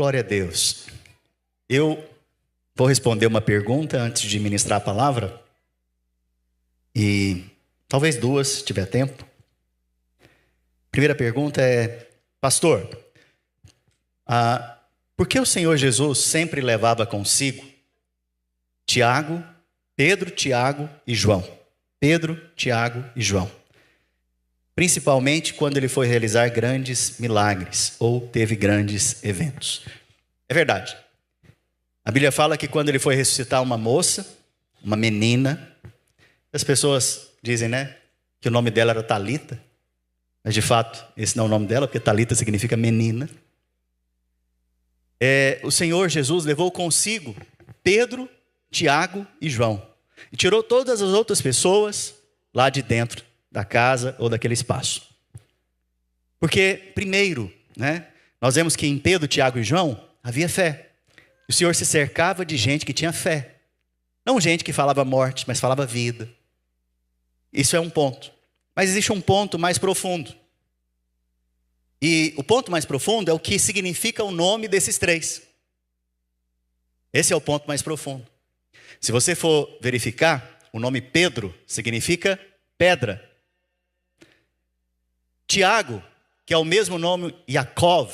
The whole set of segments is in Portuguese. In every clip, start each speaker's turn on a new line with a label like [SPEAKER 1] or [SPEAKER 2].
[SPEAKER 1] Glória a Deus. Eu vou responder uma pergunta antes de ministrar a palavra. E talvez duas, se tiver tempo. Primeira pergunta é: pastor, por que o Senhor Jesus sempre levava consigo Pedro, Tiago e João? Pedro, Tiago e João. Principalmente quando ele foi realizar grandes milagres ou teve grandes eventos. É verdade. A Bíblia fala que quando ele foi ressuscitar uma moça, uma menina, as pessoas dizem, que o nome dela era Talita, mas de fato esse não é o nome dela, porque Talita significa menina. O Senhor Jesus levou consigo Pedro, Tiago e João e tirou todas as outras pessoas lá de dentro da casa ou daquele espaço. Porque, primeiro, nós vemos que em Pedro, Tiago e João havia fé. O Senhor se cercava de gente que tinha fé. Não gente que falava morte, mas falava vida. Isso é um ponto. Mas existe um ponto mais profundo. E o ponto mais profundo é o que significa o nome desses três. Esse é o ponto mais profundo. Se você for verificar, o nome Pedro significa pedra. Tiago, que é o mesmo nome Jacó,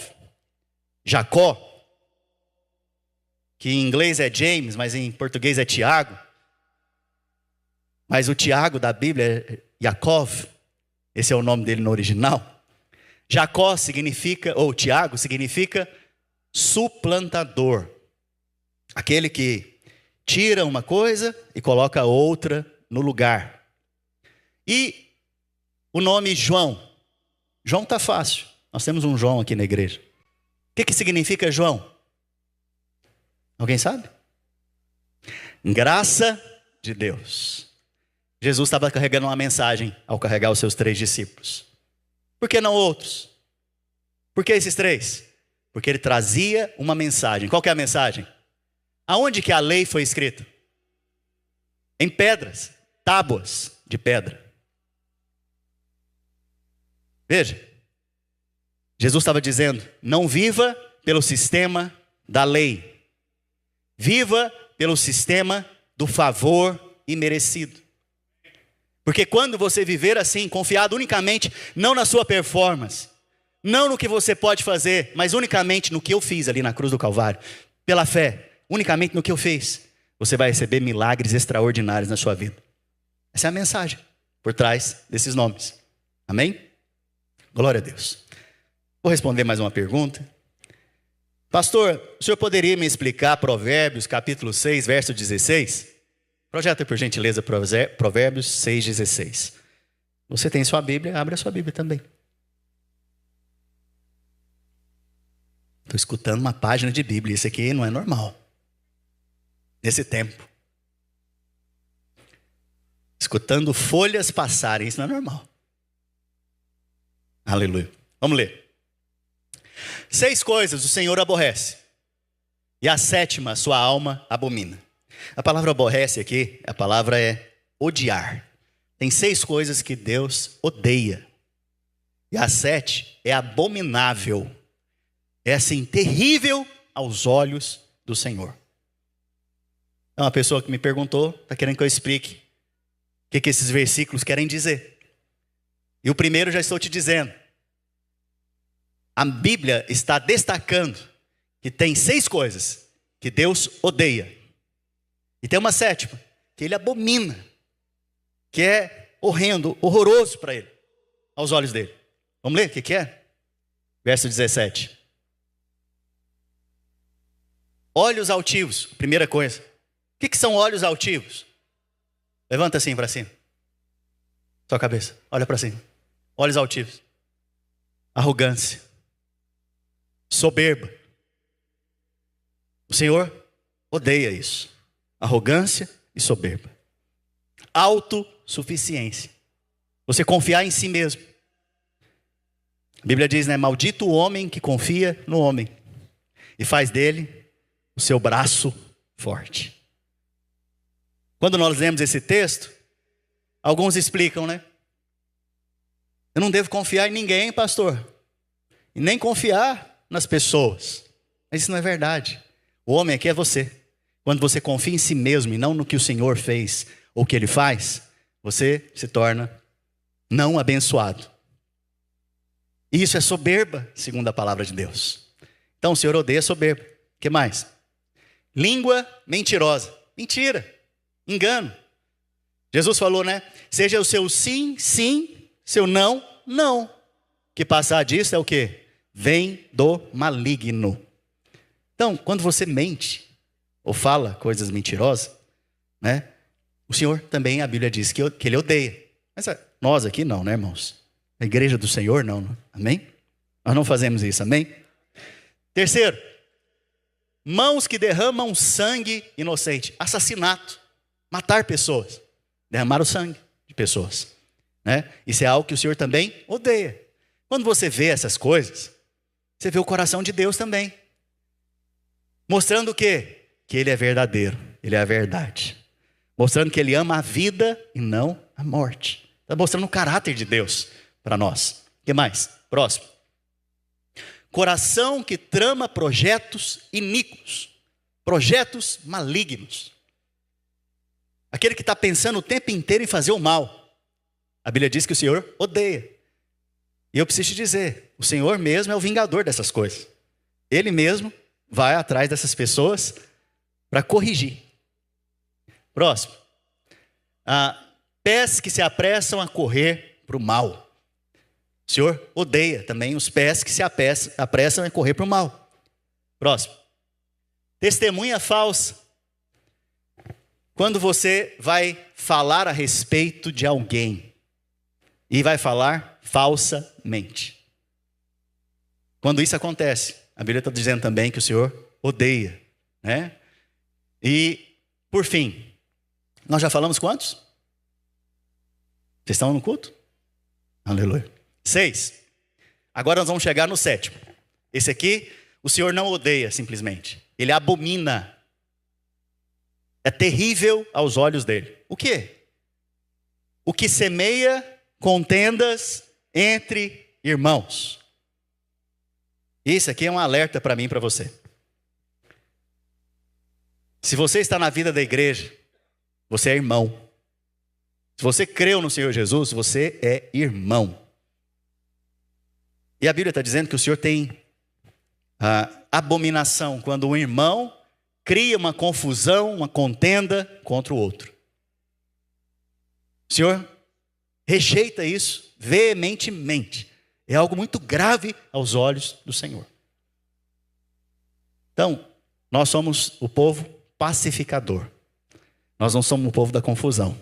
[SPEAKER 1] que em inglês é James, mas em português é Tiago. Mas o Tiago da Bíblia é Yaakov, esse é o nome dele no original. Jacó significa, ou Tiago significa suplantador. Aquele que tira uma coisa e coloca outra no lugar. E o nome João. João está fácil. Nós temos um João aqui na igreja. O que significa João? Alguém sabe? Graça de Deus. Jesus estava carregando uma mensagem ao carregar os seus 3 discípulos. Por que não outros? Por que esses 3? Porque ele trazia uma mensagem. Qual que é a mensagem? Aonde que a lei foi escrita? Em pedras, tábuas de pedra. Veja, Jesus estava dizendo: não viva pelo sistema da lei. Viva pelo sistema do favor imerecido. Porque quando você viver assim, confiado unicamente, não na sua performance, não no que você pode fazer, mas unicamente no que eu fiz ali na cruz do Calvário, pela fé, unicamente no que eu fiz, você vai receber milagres extraordinários na sua vida. Essa é a mensagem por trás desses nomes. Amém? Glória a Deus. Vou responder mais uma pergunta. Pastor, o senhor poderia me explicar Provérbios capítulo 6, verso 16? Projeta por gentileza Provérbios 6, 16. Você tem sua Bíblia, abre a sua Bíblia também. Estou escutando uma página de Bíblia, isso aqui não é normal. Nesse tempo. Escutando folhas passarem, isso não é normal. Aleluia. Vamos ler. 6 coisas o Senhor aborrece, e a 7ª sua alma abomina. A palavra aborrece aqui, a palavra é odiar. Tem 6 coisas que Deus odeia. E a 7 é abominável. É assim, terrível aos olhos do Senhor. Então, uma pessoa que me perguntou, está querendo que eu explique o que esses versículos querem dizer. E o primeiro já estou te dizendo. A Bíblia está destacando que tem 6 coisas que Deus odeia. E tem uma 7ª, que ele abomina. Que é horrendo, horroroso para ele, aos olhos dele. Vamos ler o que é? Verso 17. Olhos altivos, primeira coisa. O que são olhos altivos? Levanta assim para cima. Sua cabeça, olha para cima. Olhos altivos. Arrogância. Soberba. O Senhor odeia isso. Arrogância e soberba. Autossuficiência. Você confiar em si mesmo. A Bíblia diz, maldito o homem que confia no homem e faz dele o seu braço forte. Quando nós lemos esse texto, alguns explicam, eu não devo confiar em ninguém, pastor. E nem confiar nas pessoas. Mas isso não é verdade. O homem aqui é você. Quando você confia em si mesmo e não no que o Senhor fez ou o que Ele faz, você se torna não abençoado. E isso é soberba, segundo a palavra de Deus. Então o Senhor odeia soberba. O que mais? Língua mentirosa. Mentira. Engano. Jesus falou, né? Seja o seu sim, sim, seu não, não. Que passar disso é o quê? Vem do maligno. Então, quando você mente ou fala coisas mentirosas, né? O Senhor também, a Bíblia diz que Ele odeia. Mas nós aqui não, né, irmãos? A igreja do Senhor não. Amém? Nós não fazemos isso, amém? Terceiro, mãos que derramam sangue inocente. Assassinato. Matar pessoas. Derramar o sangue de pessoas. Né? Isso é algo que o Senhor também odeia. Quando você vê essas coisas, você vê o coração de Deus também. Mostrando o quê? Que Ele é verdadeiro. Ele é a verdade. Mostrando que Ele ama a vida e não a morte. Está mostrando o caráter de Deus para nós. O que mais? Próximo. Coração que trama projetos iníquos. Projetos malignos. Aquele que está pensando o tempo inteiro em fazer o mal. A Bíblia diz que o Senhor odeia. E eu preciso te dizer, o Senhor mesmo é o vingador dessas coisas. Ele mesmo vai atrás dessas pessoas para corrigir. Próximo. Pés que se apressam a correr para o mal. O Senhor odeia também os pés que se apressam a correr para o mal. Próximo. Testemunha falsa. Quando você vai falar a respeito de alguém e vai falar falsamente. Quando isso acontece, a Bíblia está dizendo também que o Senhor odeia, né? E, por fim, nós já falamos quantos? Vocês estão no culto? Aleluia. 6. Agora nós vamos chegar no 7º. Esse aqui, o Senhor não odeia simplesmente. Ele abomina. É terrível aos olhos dele. O quê? O que semeia contendas entre irmãos. Isso aqui é um alerta para mim e para você. Se você está na vida da igreja, você é irmão. Se você creu no Senhor Jesus, você é irmão. E a Bíblia está dizendo que o Senhor tem abominação quando um irmão cria uma confusão, uma contenda contra o outro. O Senhor rejeita isso veementemente. É algo muito grave aos olhos do Senhor. Então, nós somos o povo pacificador. Nós não somos o povo da confusão.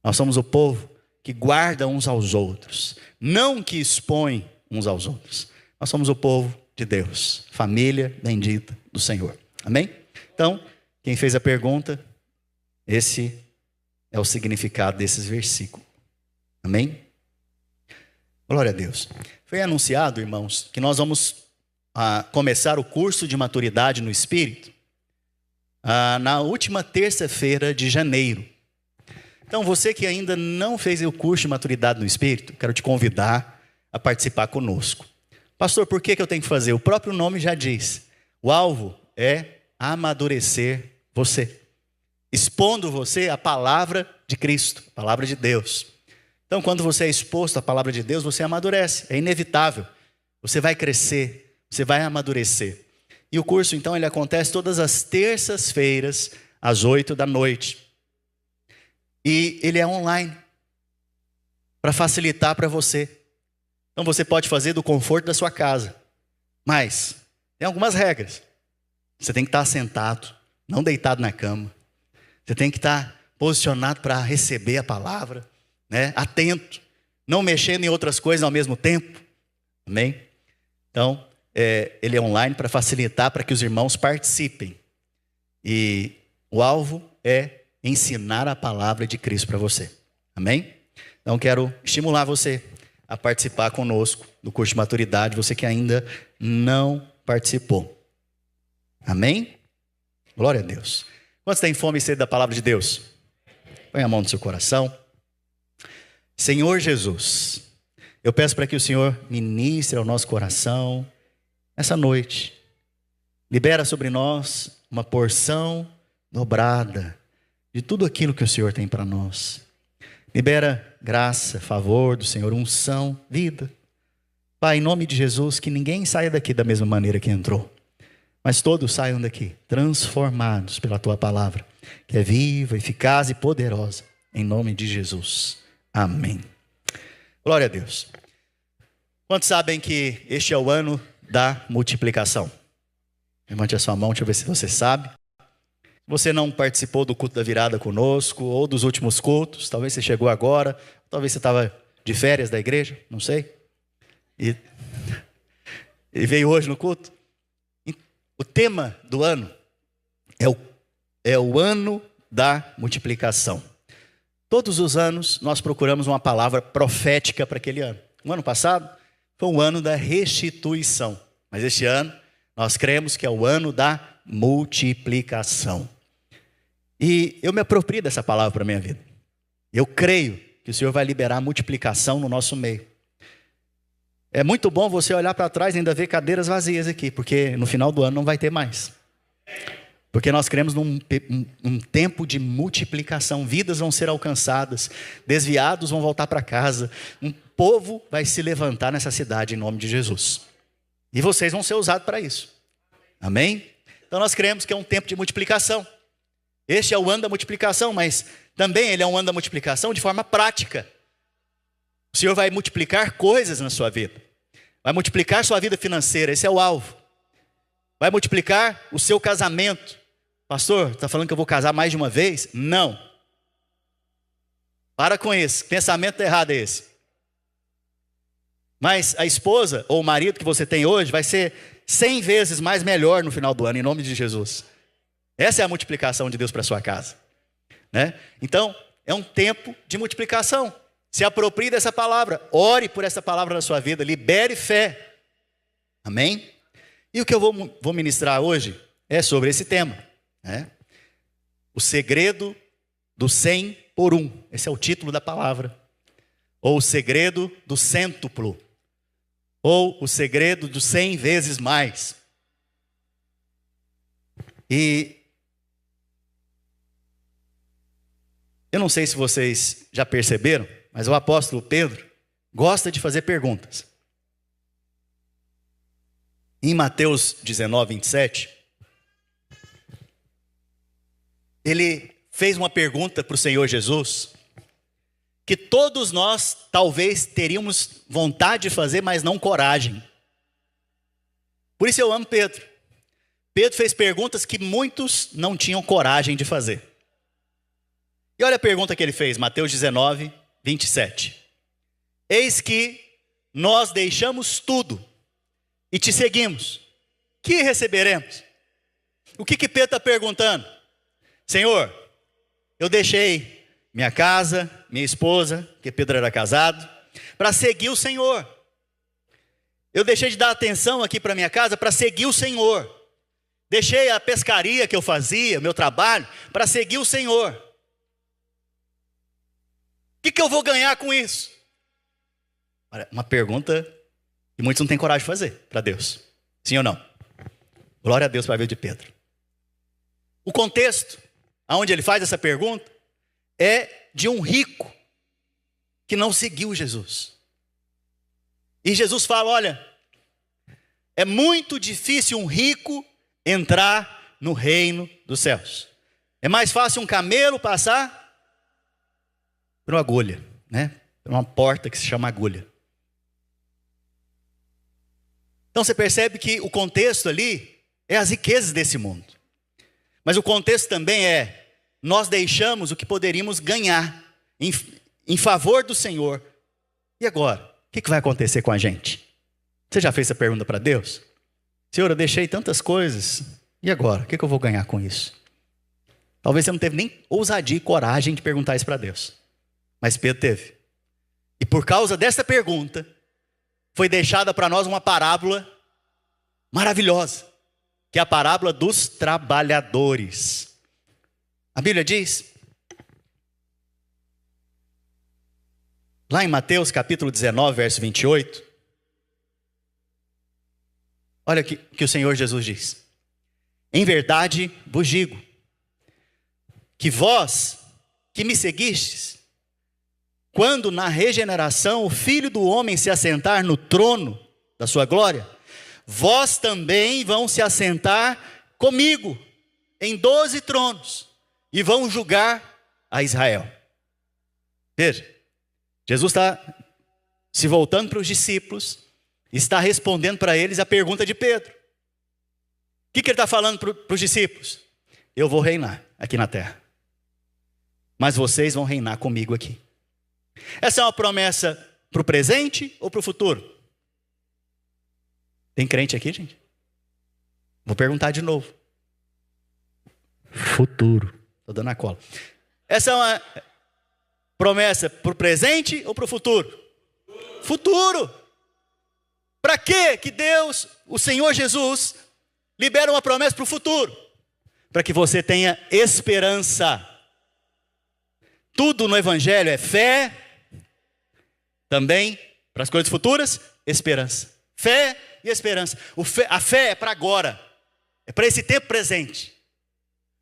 [SPEAKER 1] Nós somos o povo que guarda uns aos outros, não que expõe uns aos outros. Nós somos o povo de Deus, família bendita do Senhor. Amém? Então, quem fez a pergunta, esse é o significado desses versículos. Amém? Glória a Deus. Foi anunciado, irmãos, que nós vamos começar o curso de maturidade no Espírito na última terça-feira de janeiro. Então, você que ainda não fez o curso de maturidade no Espírito, quero te convidar a participar conosco. Pastor, por que eu tenho que fazer? O próprio nome já diz. O alvo é amadurecer você, expondo você à palavra de Cristo, a palavra de Deus. Então, quando você é exposto à palavra de Deus, você amadurece, é inevitável. Você vai crescer, você vai amadurecer. E o curso, então, ele acontece todas as terças-feiras, às 20h. E ele é online, para facilitar para você. Então, você pode fazer do conforto da sua casa. Mas, tem algumas regras. Você tem que estar sentado, não deitado na cama. Você tem que estar posicionado para receber a palavra, né? Atento, não mexendo em outras coisas ao mesmo tempo. Amém? Então, ele é online para facilitar, para que os irmãos participem. E o alvo é ensinar a palavra de Cristo para você. Amém? Então, quero estimular você a participar conosco do curso de maturidade, você que ainda não participou. Amém? Glória a Deus. Quantos têm fome e sede da palavra de Deus? Põe a mão no seu coração. Senhor Jesus, eu peço para que o Senhor ministre ao nosso coração essa noite. Libera sobre nós uma porção dobrada de tudo aquilo que o Senhor tem para nós. Libera graça, favor do Senhor, unção, vida. Pai, em nome de Jesus, que ninguém saia daqui da mesma maneira que entrou, mas todos saiam daqui transformados pela Tua palavra, que é viva, eficaz e poderosa, em nome de Jesus. Amém. Glória a Deus. Quantos sabem que este é o ano da multiplicação? Levante a sua mão, deixa eu ver se você sabe. Você não participou do culto da virada conosco, ou dos últimos cultos, talvez você chegou agora, talvez você estava de férias da igreja, não sei, e veio hoje no culto. O tema do ano é o ano da multiplicação. Todos os anos nós procuramos uma palavra profética para aquele ano. O ano passado foi o ano da restituição, mas este ano nós cremos que é o ano da multiplicação. E eu me aproprio dessa palavra para a minha vida. Eu creio que o Senhor vai liberar a multiplicação no nosso meio. É muito bom você olhar para trás e ainda ver cadeiras vazias aqui, porque no final do ano não vai ter mais. Porque nós cremos num tempo de multiplicação. Vidas vão ser alcançadas, desviados vão voltar para casa. Um povo vai se levantar nessa cidade em nome de Jesus. E vocês vão ser usados para isso. Amém? Então nós cremos que é um tempo de multiplicação. Este é o ano da multiplicação, mas também ele é um ano da multiplicação de forma prática. O Senhor vai multiplicar coisas na sua vida. Vai multiplicar sua vida financeira, esse é o alvo. Vai multiplicar o seu casamento. Pastor, está falando que eu vou casar mais de uma vez? Não. Para com isso, pensamento errado é esse. Mas a esposa ou o marido que você tem hoje vai ser 100 vezes mais melhor no final do ano, em nome de Jesus. Essa é a multiplicação de Deus para a sua casa, né? Então, é um tempo de multiplicação. Se aproprie dessa palavra, ore por essa palavra na sua vida, libere fé. Amém? E o que eu vou ministrar hoje é sobre esse tema, né? O segredo do 100 por 1. Esse é o título da palavra. Ou o segredo do cêntuplo. Ou o segredo do 100 vezes mais. E eu não sei se vocês já perceberam, mas o apóstolo Pedro gosta de fazer perguntas. Em Mateus 19, 27, ele fez uma pergunta para o Senhor Jesus, que todos nós talvez teríamos vontade de fazer, mas não coragem. Por isso eu amo Pedro. Pedro fez perguntas que muitos não tinham coragem de fazer. E olha a pergunta que ele fez, Mateus 19, 27. Eis que nós deixamos tudo e te seguimos. Que receberemos? O que Pedro está perguntando? Senhor, eu deixei minha casa, minha esposa, porque Pedro era casado, para seguir o Senhor. Eu deixei de dar atenção aqui para minha casa para seguir o Senhor. Deixei a pescaria que eu fazia, meu trabalho, para seguir o Senhor. O que eu vou ganhar com isso? Olha, uma pergunta que muitos não têm coragem de fazer para Deus. Sim ou não? Glória a Deus para a vida de Pedro. O contexto onde ele faz essa pergunta é de um rico que não seguiu Jesus. E Jesus fala, olha, é muito difícil um rico entrar no reino dos céus. É mais fácil um camelo passar por uma agulha, né? Por uma porta que se chama agulha. Então você percebe que o contexto ali é as riquezas desse mundo. Mas o contexto também é, nós deixamos o que poderíamos ganhar em favor do Senhor. E agora? O que vai acontecer com a gente? Você já fez essa pergunta para Deus? Senhor, eu deixei tantas coisas. E agora? O que eu vou ganhar com isso? Talvez você não teve nem ousadia e coragem de perguntar isso para Deus. Mas Pedro teve. E por causa dessa pergunta, foi deixada para nós uma parábola maravilhosa, que é a parábola dos trabalhadores. A Bíblia diz, lá em Mateus capítulo 19, verso 28, olha o que o Senhor Jesus diz. Em verdade vos digo, que vós que me seguistes, quando na regeneração o Filho do Homem se assentar no trono da sua glória, vós também vão se assentar comigo em 12 tronos e vão julgar a Israel. Veja, Jesus está se voltando para os discípulos, está respondendo para eles a pergunta de Pedro. O que ele está falando para os discípulos? Eu vou reinar aqui na terra, mas vocês vão reinar comigo aqui. Essa é uma promessa para o presente ou para o futuro? Tem crente aqui, gente? Vou perguntar de novo. Futuro. Estou dando a cola. Essa é uma promessa para o presente ou para o futuro? Futuro. Para que Deus, o Senhor Jesus, libera uma promessa para o futuro? Para que você tenha esperança. Tudo no Evangelho é fé, também, para as coisas futuras, esperança. Fé e esperança. A fé é para agora, é para esse tempo presente.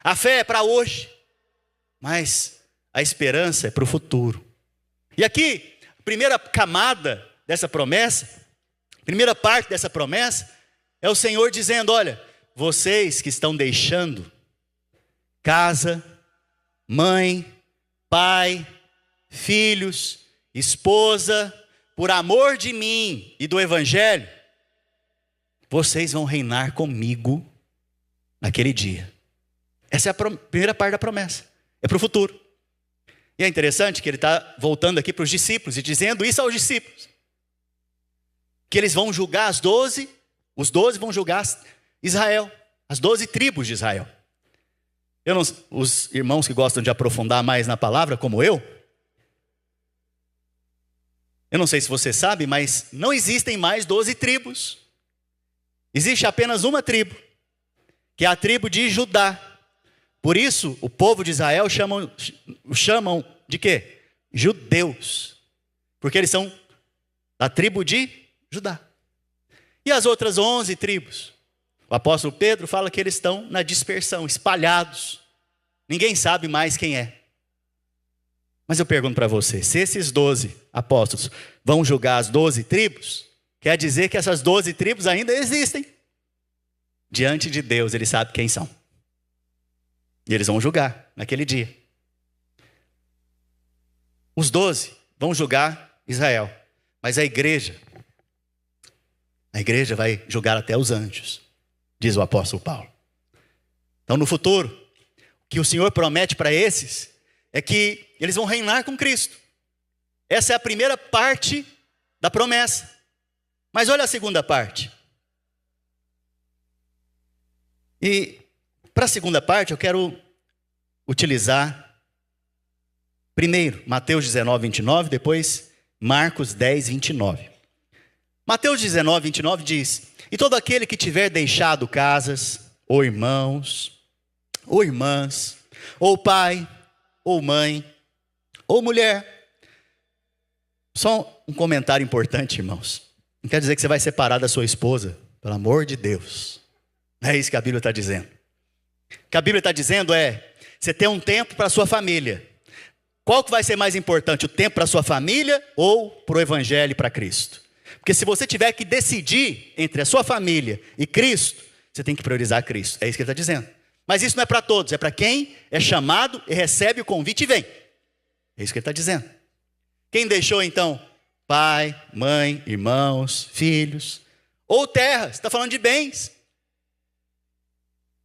[SPEAKER 1] A fé é para hoje, mas a esperança é para o futuro. E aqui, a primeira camada dessa promessa, a primeira parte dessa promessa, é o Senhor dizendo: olha, vocês que estão deixando casa, mãe, pai, filhos, esposa, por amor de mim e do Evangelho, vocês vão reinar comigo naquele dia. Essa é a primeira parte da promessa, é para o futuro. E é interessante que ele está voltando aqui para os discípulos e dizendo isso aos discípulos, que eles vão julgar os 12 vão julgar Israel, as 12 tribos de Israel. Os irmãos que gostam de aprofundar mais na palavra, como eu não sei se você sabe, mas não existem mais 12 tribos. Existe apenas uma tribo, que é a tribo de Judá. Por isso, o povo de Israel chamam de quê? Judeus. Porque eles são da tribo de Judá. E as outras 11 tribos? O apóstolo Pedro fala que eles estão na dispersão, espalhados. Ninguém sabe mais quem é. Mas eu pergunto para você, se esses 12 apóstolos vão julgar as 12 tribos, quer dizer que essas 12 tribos ainda existem. Diante de Deus, eles sabem quem são. E eles vão julgar naquele dia. Os 12 vão julgar Israel. Mas a igreja vai julgar até os anjos, diz o apóstolo Paulo. Então no futuro, o que o Senhor promete para esses é que eles vão reinar com Cristo. Essa é a primeira parte da promessa. Mas olha a segunda parte. E para a segunda parte eu quero utilizar primeiro Mateus 19, 29, depois Marcos 10, 29. Mateus 19, 29 diz: e todo aquele que tiver deixado casas, ou irmãos, ou irmãs, ou pai, ou mãe, ou mulher. Só um comentário importante, irmãos. Não quer dizer que você vai separar da sua esposa, pelo amor de Deus. Não é isso que a Bíblia está dizendo. O que a Bíblia está dizendo é: você tem um tempo para a sua família. Qual que vai ser mais importante, o tempo para a sua família ou para o Evangelho e para Cristo? Porque se você tiver que decidir entre a sua família e Cristo, você tem que priorizar Cristo. É isso que ele está dizendo. Mas isso não é para todos, é para quem é chamado e recebe o convite e vem. É isso que ele está dizendo. Quem deixou então pai, mãe, irmãos, filhos, ou terra, você está falando de bens.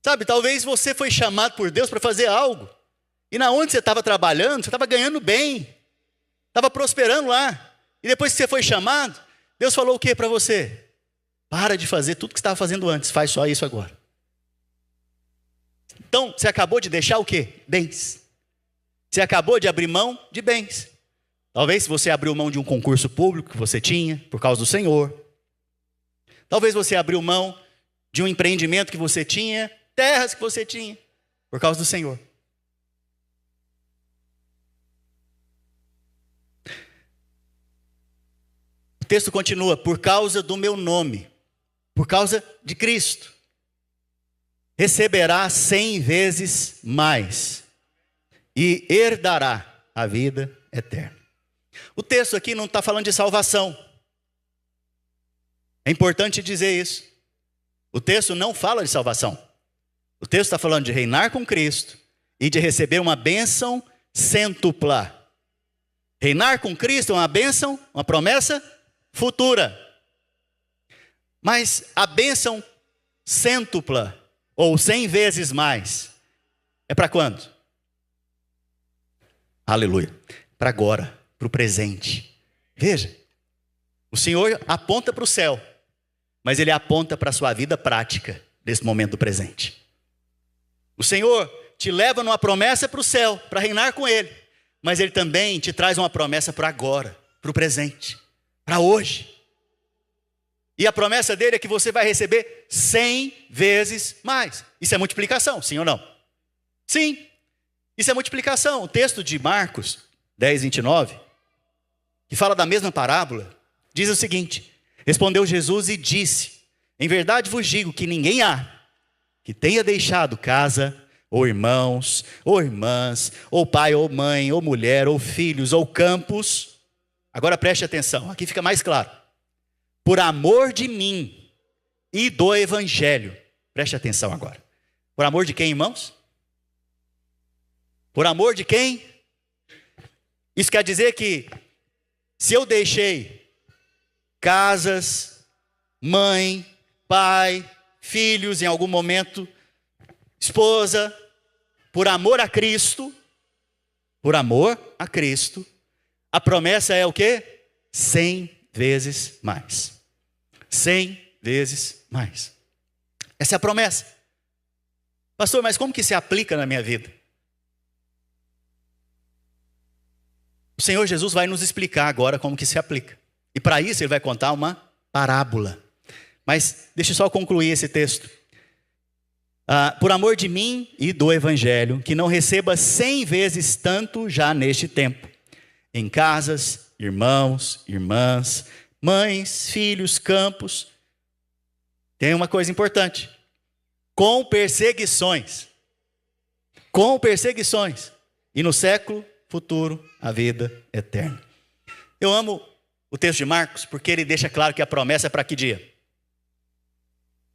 [SPEAKER 1] Sabe, talvez você foi chamado por Deus para fazer algo. E na onde você estava trabalhando, você estava ganhando bem. Estava prosperando lá. E depois que você foi chamado, Deus falou o que para você? Para de fazer tudo que você estava fazendo antes, faz só isso agora. Então, você acabou de deixar o quê? Bens. Você acabou de abrir mão de bens. Talvez você abriu mão de um concurso público que você tinha, por causa do Senhor. Talvez você abriu mão de um empreendimento que você tinha, terras que você tinha, por causa do Senhor. O texto continua: por causa do meu nome, por causa de Cristo. receberá 100 vezes mais e herdará a vida eterna. O texto aqui não está falando de salvação. É importante dizer isso. O texto não fala de salvação. O texto está falando de reinar com Cristo e de receber uma bênção cêntupla. Reinar com Cristo é uma bênção, uma promessa futura. Mas a bênção cêntupla, ou 100 vezes mais, é para quando? Aleluia. Para agora, para o presente. Veja, o Senhor aponta para o céu, mas Ele aponta para a sua vida prática, nesse momento presente. O Senhor te leva numa promessa para o céu, para reinar com Ele, mas Ele também te traz uma promessa para agora, para o presente, para hoje. E a promessa dele é que você vai receber 100 vezes mais. Isso é multiplicação, sim ou não? Sim, isso é multiplicação. O texto de Marcos 10, 29, que fala da mesma parábola, diz o seguinte: respondeu Jesus e disse: em verdade vos digo que ninguém há que tenha deixado casa, ou irmãos, ou irmãs, ou pai, ou mãe, ou mulher, ou filhos, ou campos. Agora preste atenção, aqui fica mais claro. Por amor de mim e do evangelho. Preste atenção agora. Por amor de quem, irmãos? Por amor de quem? Isso quer dizer que se eu deixei casas, mãe, pai, filhos em algum momento, esposa, por amor a Cristo, a promessa é o quê? 100 vezes mais. 100 vezes mais. Essa é a promessa. Pastor, mas como que se aplica na minha vida? O Senhor Jesus vai nos explicar agora como que se aplica. E para isso Ele vai contar uma parábola. Mas deixa eu só concluir esse texto. Por amor de mim e do evangelho, que não receba 100 vezes tanto já neste tempo, em casas, irmãos, irmãs, mães, filhos, campos. Tem uma coisa importante: com perseguições. Com perseguições. E no século futuro, a vida eterna. Eu amo o texto de Marcos porque ele deixa claro que a promessa é para que dia?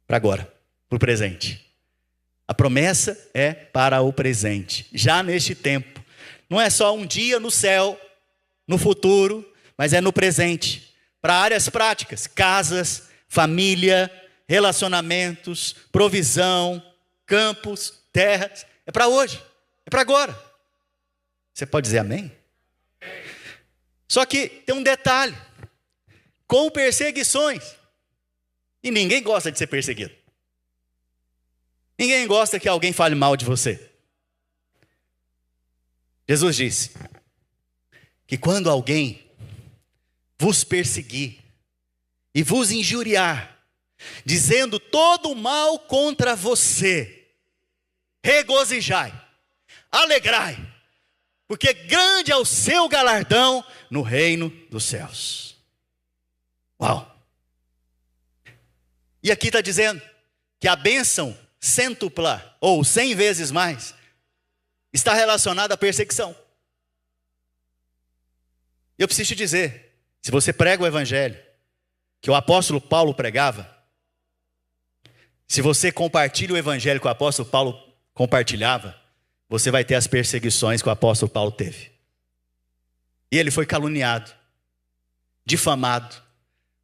[SPEAKER 1] Para agora, para o presente. A promessa é para o presente, já neste tempo. Não é só um dia no céu, no futuro, mas é no presente. Para áreas práticas, casas, família, relacionamentos, provisão, campos, terras. É para hoje, é para agora. Você pode dizer amém? Só que tem um detalhe: com perseguições. E ninguém gosta de ser perseguido. Ninguém gosta que alguém fale mal de você. Jesus disse que quando alguém vos perseguir e vos injuriar, dizendo todo o mal contra você, regozijai, alegrai, porque grande é o seu galardão no reino dos céus. Uau! E aqui está dizendo que a bênção cêntupla, ou 100 vezes mais, está relacionada à perseguição. Eu preciso te dizer, se você prega o evangelho que o apóstolo Paulo pregava, se você compartilha o evangelho que o apóstolo Paulo compartilhava, você vai ter as perseguições que o apóstolo Paulo teve. E ele foi caluniado, difamado,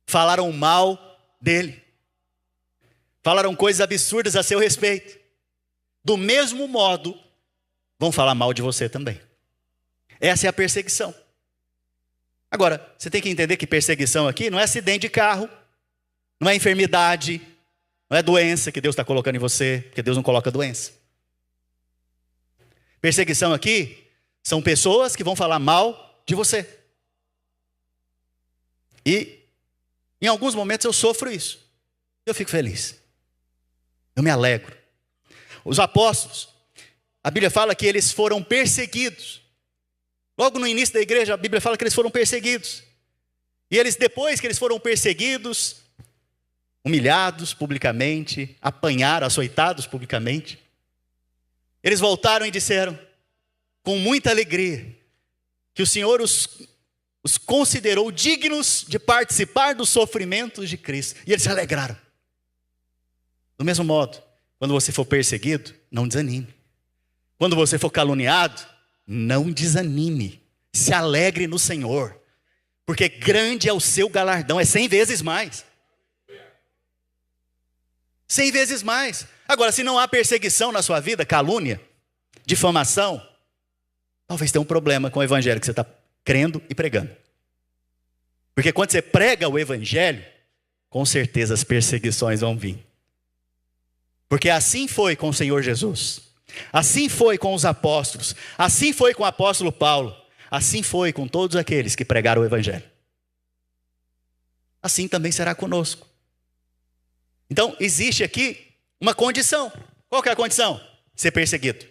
[SPEAKER 1] falaram mal dele, falaram coisas absurdas a seu respeito. Do mesmo modo, vão falar mal de você também. Essa é a perseguição. Agora, você tem que entender que perseguição aqui não é acidente de carro, não é enfermidade, não é doença que Deus está colocando em você, porque Deus não coloca doença. Perseguição aqui são pessoas que vão falar mal de você. E em alguns momentos eu sofro isso. Eu fico feliz. Eu me alegro. Os apóstolos, a Bíblia fala que eles foram perseguidos. Logo no início da igreja, a Bíblia fala que eles foram perseguidos. E eles, depois que eles foram perseguidos, humilhados publicamente, apanharam, açoitados publicamente. Eles voltaram e disseram, com muita alegria, que o Senhor os considerou dignos de participar dos sofrimentos de Cristo. E eles se alegraram. Do mesmo modo, quando você for perseguido, não desanime. Quando você for caluniado, não desanime. Se alegre no Senhor. Porque grande é o seu galardão, é 100 vezes mais. 100 vezes mais. Agora, se não há perseguição na sua vida, calúnia, difamação, talvez tenha um problema com o evangelho que você está crendo e pregando. Porque quando você prega o evangelho, com certeza as perseguições vão vir. Porque assim foi com o Senhor Jesus. Assim foi com os apóstolos. Assim foi com o apóstolo Paulo. Assim foi com todos aqueles que pregaram o evangelho. Assim também será conosco. Então, existe aqui uma condição. Qual que é a condição? Ser perseguido.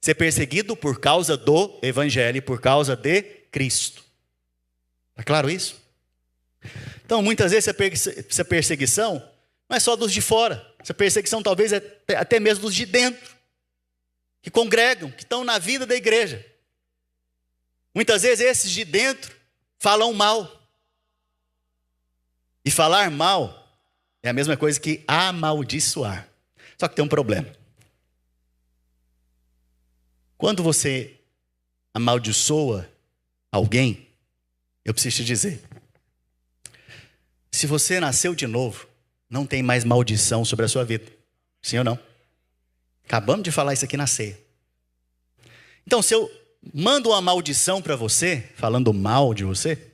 [SPEAKER 1] Ser perseguido por causa do evangelho, por causa de Cristo. Está claro isso? Então, muitas vezes essa perseguição não é só dos de fora. Essa perseguição talvez é até mesmo dos de dentro, que congregam, que estão na vida da igreja. Muitas vezes esses de dentro falam mal. E falar mal é a mesma coisa que amaldiçoar. Só que tem um problema. Quando você amaldiçoa alguém, eu preciso te dizer, se você nasceu de novo, não tem mais maldição sobre a sua vida. Sim ou não? Acabamos de falar isso aqui na ceia. Então, se eu mando uma maldição para você, falando mal de você,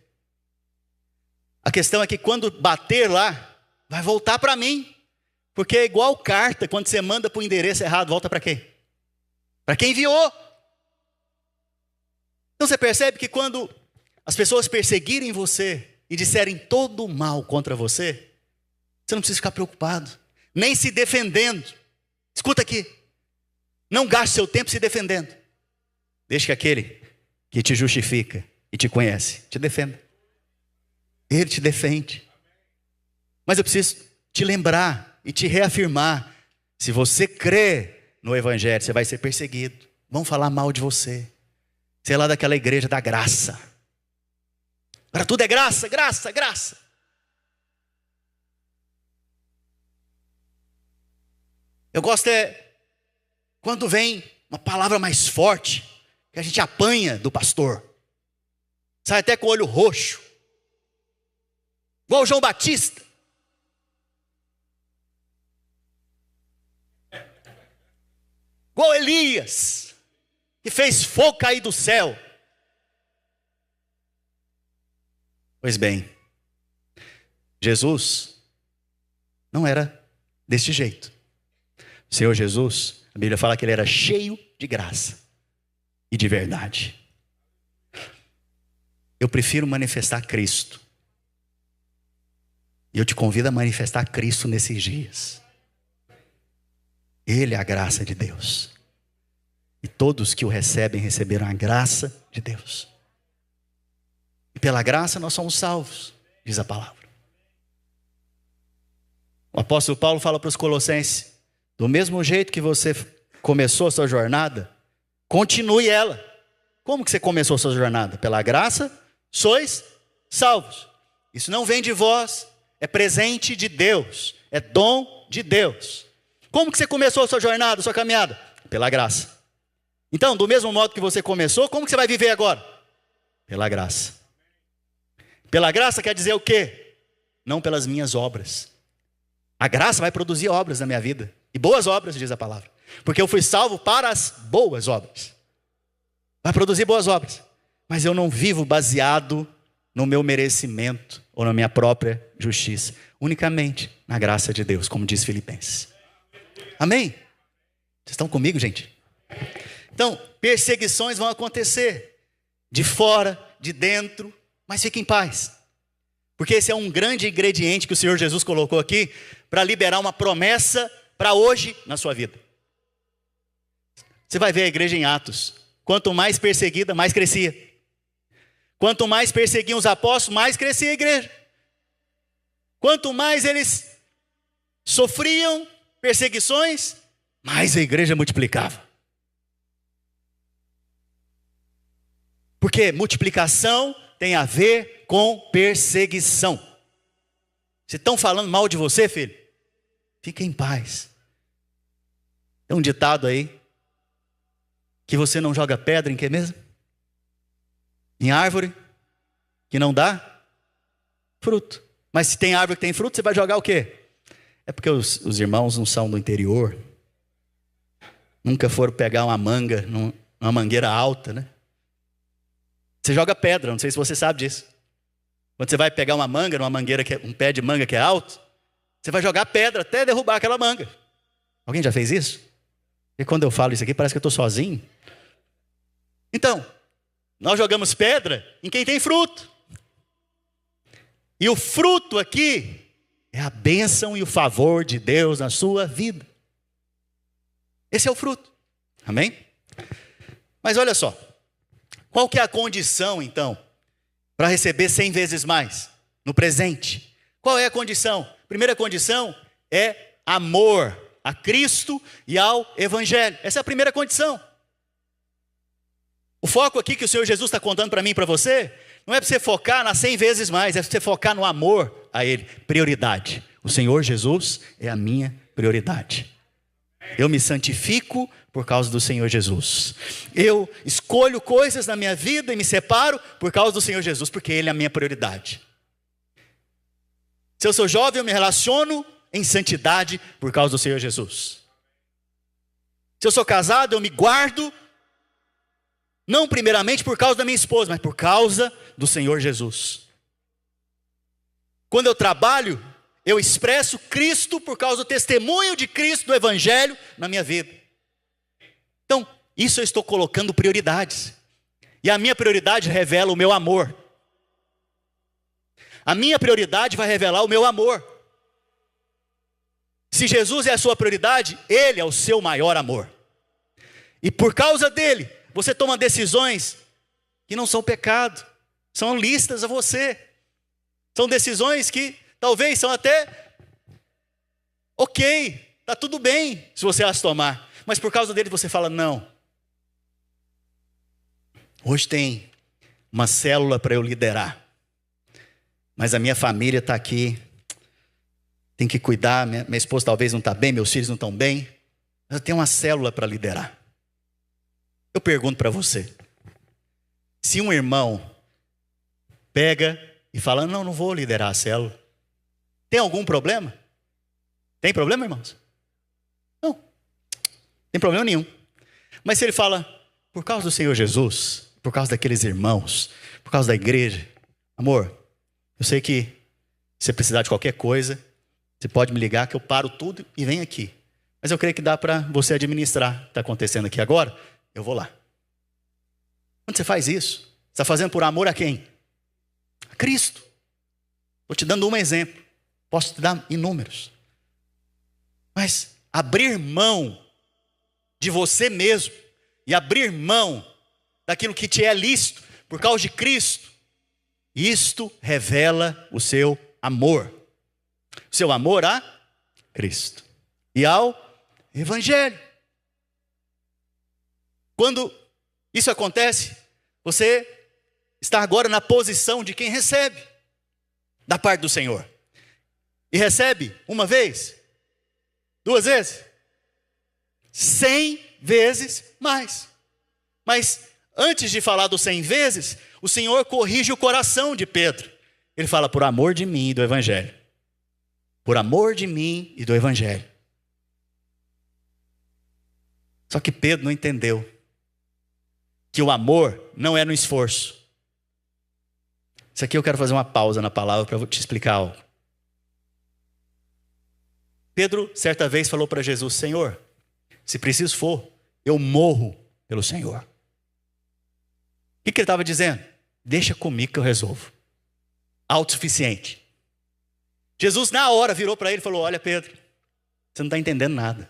[SPEAKER 1] a questão é que quando bater lá, vai voltar para mim. Porque é igual carta, quando você manda para o endereço errado, volta para quem? Para quem enviou. Então você percebe que quando as pessoas perseguirem você e disserem todo o mal contra você, você não precisa ficar preocupado, nem se defendendo. Escuta aqui, não gaste seu tempo se defendendo. Deixe que aquele que te justifica e te conhece, te defenda. Ele te defende. Mas eu preciso te lembrar e te reafirmar, se você crê no evangelho, você vai ser perseguido. Vão falar mal de você. Você é lá daquela igreja da graça. Agora tudo é graça, graça, graça. Eu gosto quando vem uma palavra mais forte, que a gente apanha do pastor. Sai até com o olho roxo. Igual o João Batista. Igual Elias, que fez fogo cair do céu. Pois bem, Jesus não era deste jeito. O Senhor Jesus, a Bíblia fala que ele era cheio de graça e de verdade. Eu prefiro manifestar Cristo. E eu te convido a manifestar Cristo nesses dias. Ele é a graça de Deus. E todos que o recebem, receberam a graça de Deus. E pela graça nós somos salvos, diz a palavra. O apóstolo Paulo fala para os Colossenses, do mesmo jeito que você começou a sua jornada, continue ela. Como que você começou a sua jornada? Pela graça, sois salvos. Isso não vem de vós, é presente de Deus, é dom de Deus. Como que você começou a sua jornada, a sua caminhada? Pela graça. Então, do mesmo modo que você começou, como que você vai viver agora? Pela graça. Pela graça quer dizer o quê? Não pelas minhas obras. A graça vai produzir obras na minha vida. E boas obras, diz a palavra. Porque eu fui salvo para as boas obras. Vai produzir boas obras. Mas eu não vivo baseado no meu merecimento ou na minha própria justiça. Unicamente na graça de Deus, como diz Filipenses. Amém? Vocês estão comigo, gente? Então, perseguições vão acontecer. De fora, de dentro. Mas fique em paz. Porque esse é um grande ingrediente que o Senhor Jesus colocou aqui para liberar uma promessa para hoje na sua vida. Você vai ver a igreja em Atos. Quanto mais perseguida, mais crescia. Quanto mais perseguiam os apóstolos, mais crescia a igreja. Quanto mais eles sofriam perseguições, mais a igreja multiplicava. Porque multiplicação tem a ver com perseguição. Se estão falando mal de você, filho, fique em paz. Tem um ditado aí, que você não joga pedra em que mesmo? Em árvore que não dá fruto. Mas se tem árvore que tem fruto, você vai jogar o quê? É porque os irmãos não são do interior. Nunca foram pegar uma manga numa mangueira alta, né? Você joga pedra, não sei se você sabe disso. Quando você vai pegar uma manga numa mangueira, um pé de manga que é alto, você vai jogar pedra até derrubar aquela manga. Alguém já fez isso? E quando eu falo isso aqui, parece que eu estou sozinho. Então, nós jogamos pedra em quem tem fruto. E o fruto aqui é a bênção e o favor de Deus na sua vida. Esse é o fruto. Amém? Mas olha só. Qual que é a condição, então, para receber 100 vezes mais no presente? Qual é a condição? Primeira condição é amor a Cristo e ao Evangelho. Essa é a primeira condição. O foco aqui que o Senhor Jesus está contando para mim e para você, não é para você focar nas 100 vezes mais, é para você focar no amor a Ele. Prioridade. O Senhor Jesus é a minha prioridade. Eu me santifico por causa do Senhor Jesus. Eu escolho coisas na minha vida e me separo por causa do Senhor Jesus, porque Ele é a minha prioridade. Se eu sou jovem, eu me relaciono em santidade por causa do Senhor Jesus. Se eu sou casado, eu me guardo, não primeiramente por causa da minha esposa, mas por causa do Senhor Jesus. Quando eu trabalho, eu expresso Cristo por causa do testemunho de Cristo, do Evangelho na minha vida. Então, isso eu estou colocando prioridades. E a minha prioridade revela o meu amor. A minha prioridade vai revelar o meu amor. Se Jesus é a sua prioridade, Ele é o seu maior amor. E por causa dEle, você toma decisões que não são pecado, são lícitas a você. São decisões que talvez são até ok, está tudo bem se você as tomar. Mas por causa dele você fala, não. Hoje tem uma célula para eu liderar. Mas a minha família está aqui. Tem que cuidar, minha esposa talvez não está bem, meus filhos não estão bem. Mas eu tenho uma célula para liderar. Eu pergunto para você. Se um irmão pega e fala, não vou liderar a célula. Tem algum problema? Tem problema, irmãos? Não. Tem problema nenhum. Mas se ele fala, por causa do Senhor Jesus, por causa daqueles irmãos, por causa da igreja, amor, eu sei que se você precisar de qualquer coisa, você pode me ligar que eu paro tudo e venho aqui. Mas eu creio que dá para você administrar o que está acontecendo aqui agora, eu vou lá. Quando você faz isso, você está fazendo por amor a quem? A Cristo. Estou te dando um exemplo. Posso te dar inúmeros. Mas abrir mão de você mesmo e abrir mão daquilo que te é lícito por causa de Cristo, isto revela o seu amor. O seu amor a Cristo e ao Evangelho. Quando isso acontece, você está agora na posição de quem recebe da parte do Senhor. E recebe uma vez, 2 vezes, 100 vezes mais. Mas antes de falar dos 100 vezes, o Senhor corrige o coração de Pedro. Ele fala, por amor de mim e do Evangelho. Por amor de mim e do Evangelho. Só que Pedro não entendeu que o amor não é no esforço. Isso aqui eu quero fazer uma pausa na palavra para te explicar algo. Pedro, certa vez, falou para Jesus, Senhor, se preciso for, eu morro pelo Senhor. O que ele estava dizendo? Deixa comigo que eu resolvo. Autossuficiente. Jesus, na hora, virou para ele e falou, olha, Pedro, você não está entendendo nada.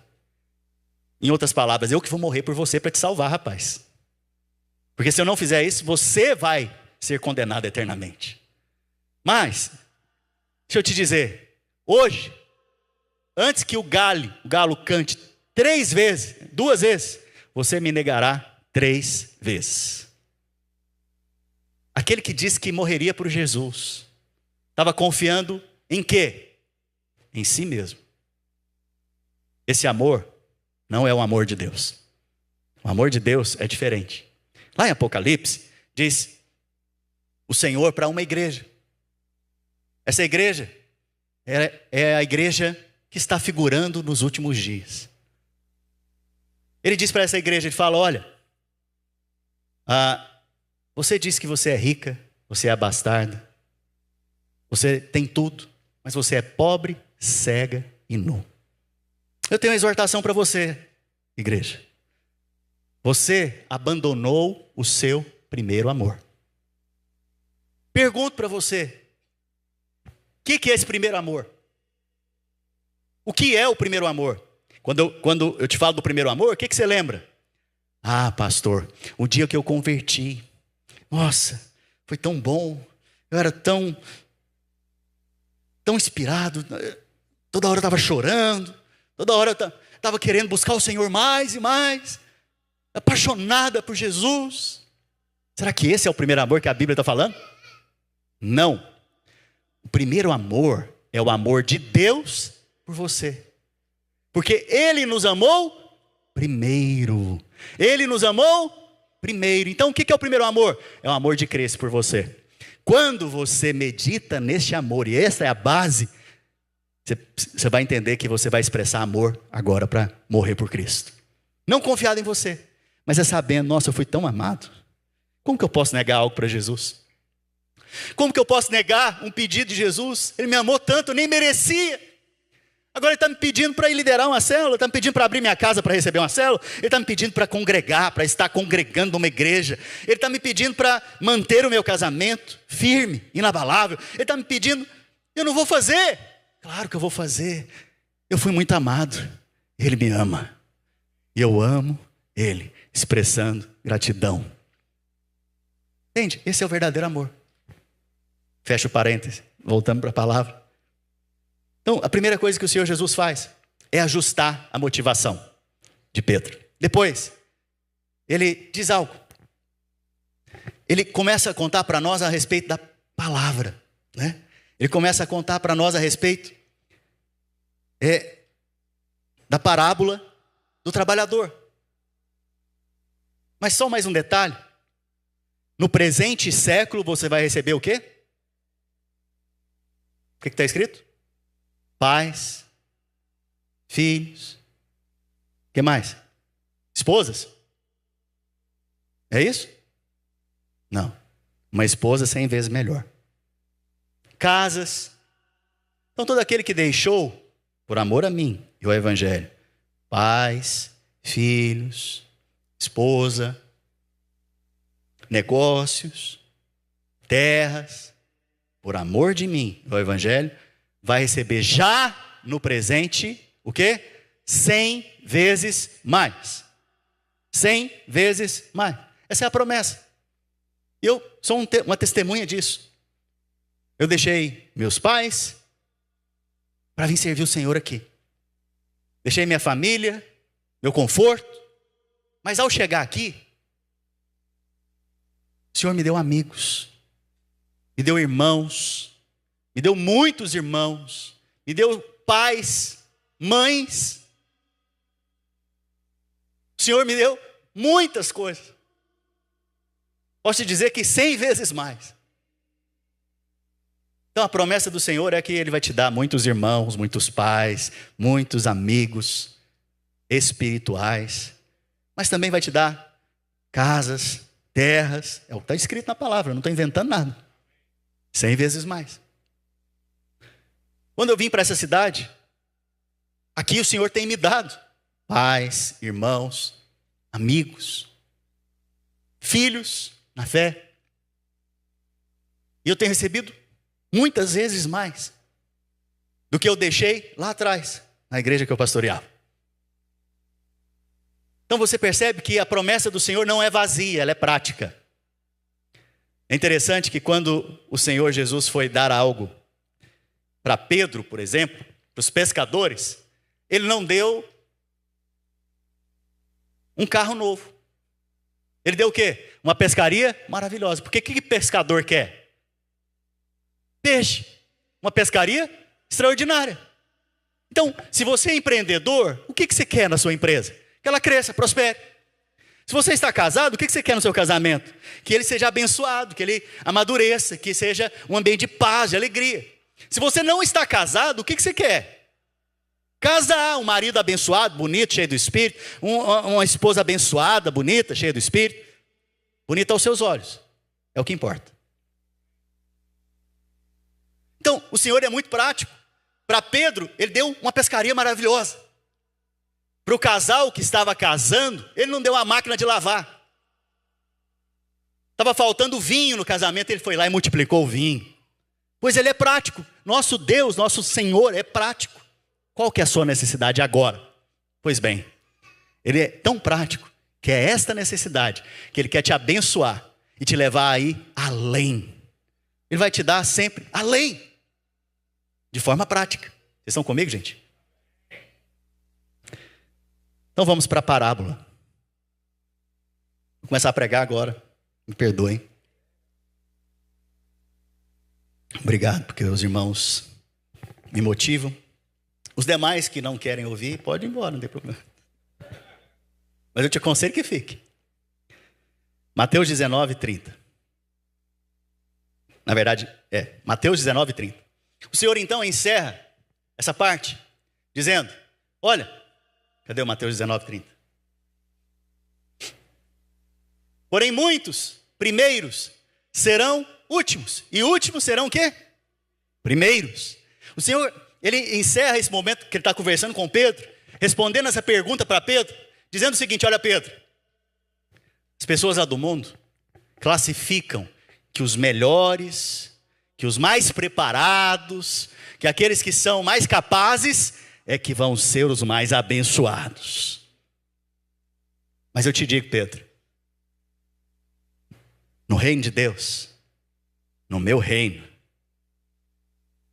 [SPEAKER 1] Em outras palavras, eu que vou morrer por você para te salvar, rapaz. Porque se eu não fizer isso, você vai ser condenado eternamente. Mas, deixa eu te dizer, hoje, antes que o galo cante 3 vezes, 2 vezes, você me negará 3 vezes. Aquele que disse que morreria por Jesus, estava confiando em quê? Em si mesmo. Esse amor não é o amor de Deus. O amor de Deus é diferente. Lá em Apocalipse, diz o Senhor para uma igreja. Essa igreja é a igreja que está figurando nos últimos dias. Ele diz para essa igreja, ele fala, olha, você diz que você é rica, você é abastarda, você tem tudo, mas você é pobre, cega e nu. Eu tenho uma exortação para você, igreja. Você abandonou o seu primeiro amor. Pergunto para você, o que é esse primeiro amor? O que é o primeiro amor? Quando eu te falo do primeiro amor, o que você lembra? Ah, pastor, o dia que eu converti, nossa, foi tão bom, eu era tão inspirado, toda hora eu estava chorando, toda hora eu estava querendo buscar o Senhor mais e mais, apaixonada por Jesus. Será que esse é o primeiro amor que a Bíblia está falando? Não. O primeiro amor é o amor de Deus por você. Porque Ele nos amou primeiro. Ele nos amou primeiro. Então o que é o primeiro amor? É o amor de Cristo por você. Quando você medita neste amor, e essa é a base, você vai entender que você vai expressar amor agora para morrer por Cristo. Não confiado em você, mas é sabendo, nossa, eu fui tão amado. Como que eu posso negar algo para Jesus? Como que eu posso negar um pedido de Jesus? Ele me amou tanto, eu nem merecia. Agora ele está me pedindo para ir liderar uma célula, está me pedindo para abrir minha casa para receber uma célula, ele está me pedindo para congregar, para estar congregando numa igreja, ele está me pedindo para manter o meu casamento firme, inabalável, ele está me pedindo, eu não vou fazer. Claro que eu vou fazer, eu fui muito amado, ele me ama, e eu amo ele, expressando gratidão. Entende? Esse é o verdadeiro amor. Fecha o parêntese, voltando para a palavra. Então, a primeira coisa que o Senhor Jesus faz é ajustar a motivação de Pedro. Depois, ele diz algo. Ele começa a contar para nós a respeito da palavra, né? Ele começa a contar para nós a respeito da parábola do trabalhador. Mas só mais um detalhe. No presente século você vai receber o quê? O que está escrito? Pais, filhos, o que mais? Esposas? É isso? Não. Uma esposa 100 vezes melhor. Casas. Então todo aquele que deixou, por amor a mim e ao Evangelho, pais, filhos, esposa, negócios, terras, por amor de mim e ao Evangelho, vai receber já no presente, o quê? 100 vezes mais. 100 vezes mais. Essa é a promessa. Eu sou uma testemunha disso. Eu deixei meus pais para vir servir o Senhor aqui. Deixei minha família, meu conforto. Mas ao chegar aqui, o Senhor me deu amigos, me deu irmãos, me deu muitos irmãos, me deu pais, mães. O Senhor me deu muitas coisas. Posso te dizer que 100 vezes mais. Então a promessa do Senhor é que Ele vai te dar muitos irmãos, muitos pais, muitos amigos espirituais, mas também vai te dar casas, terras, é o que está escrito na palavra, eu não estou inventando nada. 100 vezes mais. Quando eu vim para essa cidade, aqui o Senhor tem me dado pais, irmãos, amigos, filhos na fé. E eu tenho recebido muitas vezes mais do que eu deixei lá atrás, na igreja que eu pastoreava. Então você percebe que a promessa do Senhor não é vazia, ela é prática. É interessante que quando o Senhor Jesus foi dar algo para Pedro, por exemplo, para os pescadores, Ele não deu um carro novo. Ele deu o quê? Uma pescaria maravilhosa. Porque o que pescador quer? Peixe. Uma pescaria extraordinária. Então, se você é empreendedor, o que você quer na sua empresa? Que ela cresça, prospere. Se você está casado, o que você quer no seu casamento? Que ele seja abençoado, que ele amadureça, que seja um ambiente de paz, de alegria. Se você não está casado, o que você quer? Casar, um marido abençoado, bonito, cheio do Espírito, uma esposa abençoada, bonita, cheia do Espírito, bonita aos seus olhos, é o que importa. Então, o Senhor é muito prático. Para Pedro, ele deu uma pescaria maravilhosa. Para o casal que estava casando, ele não deu uma máquina de lavar. Estava faltando vinho no casamento, ele foi lá e multiplicou o vinho. Pois ele é prático. Nosso Deus, nosso Senhor é prático. Qual que é a sua necessidade agora? Pois bem, ele é tão prático que é esta necessidade que ele quer te abençoar e te levar aí além. Ele vai te dar sempre além, de forma prática. Vocês estão comigo, gente? Então vamos para a parábola. Vou começar a pregar agora. Me perdoem. Obrigado, porque os irmãos me motivam. Os demais que não querem ouvir, podem ir embora, não tem problema. Mas eu te aconselho que fique. Mateus 19, 30. Na verdade, Mateus 19, 30. O Senhor então encerra essa parte, dizendo, olha, cadê o Mateus 19, 30? Porém muitos primeiros serão últimos, e últimos serão o quê? Primeiros. O Senhor, ele encerra esse momento que ele está conversando com Pedro, respondendo essa pergunta para Pedro, dizendo o seguinte, olha Pedro, as pessoas lá do mundo classificam que os melhores, que os mais preparados, que aqueles que são mais capazes, é que vão ser os mais abençoados. Mas eu te digo, Pedro, no reino de Deus, no meu reino,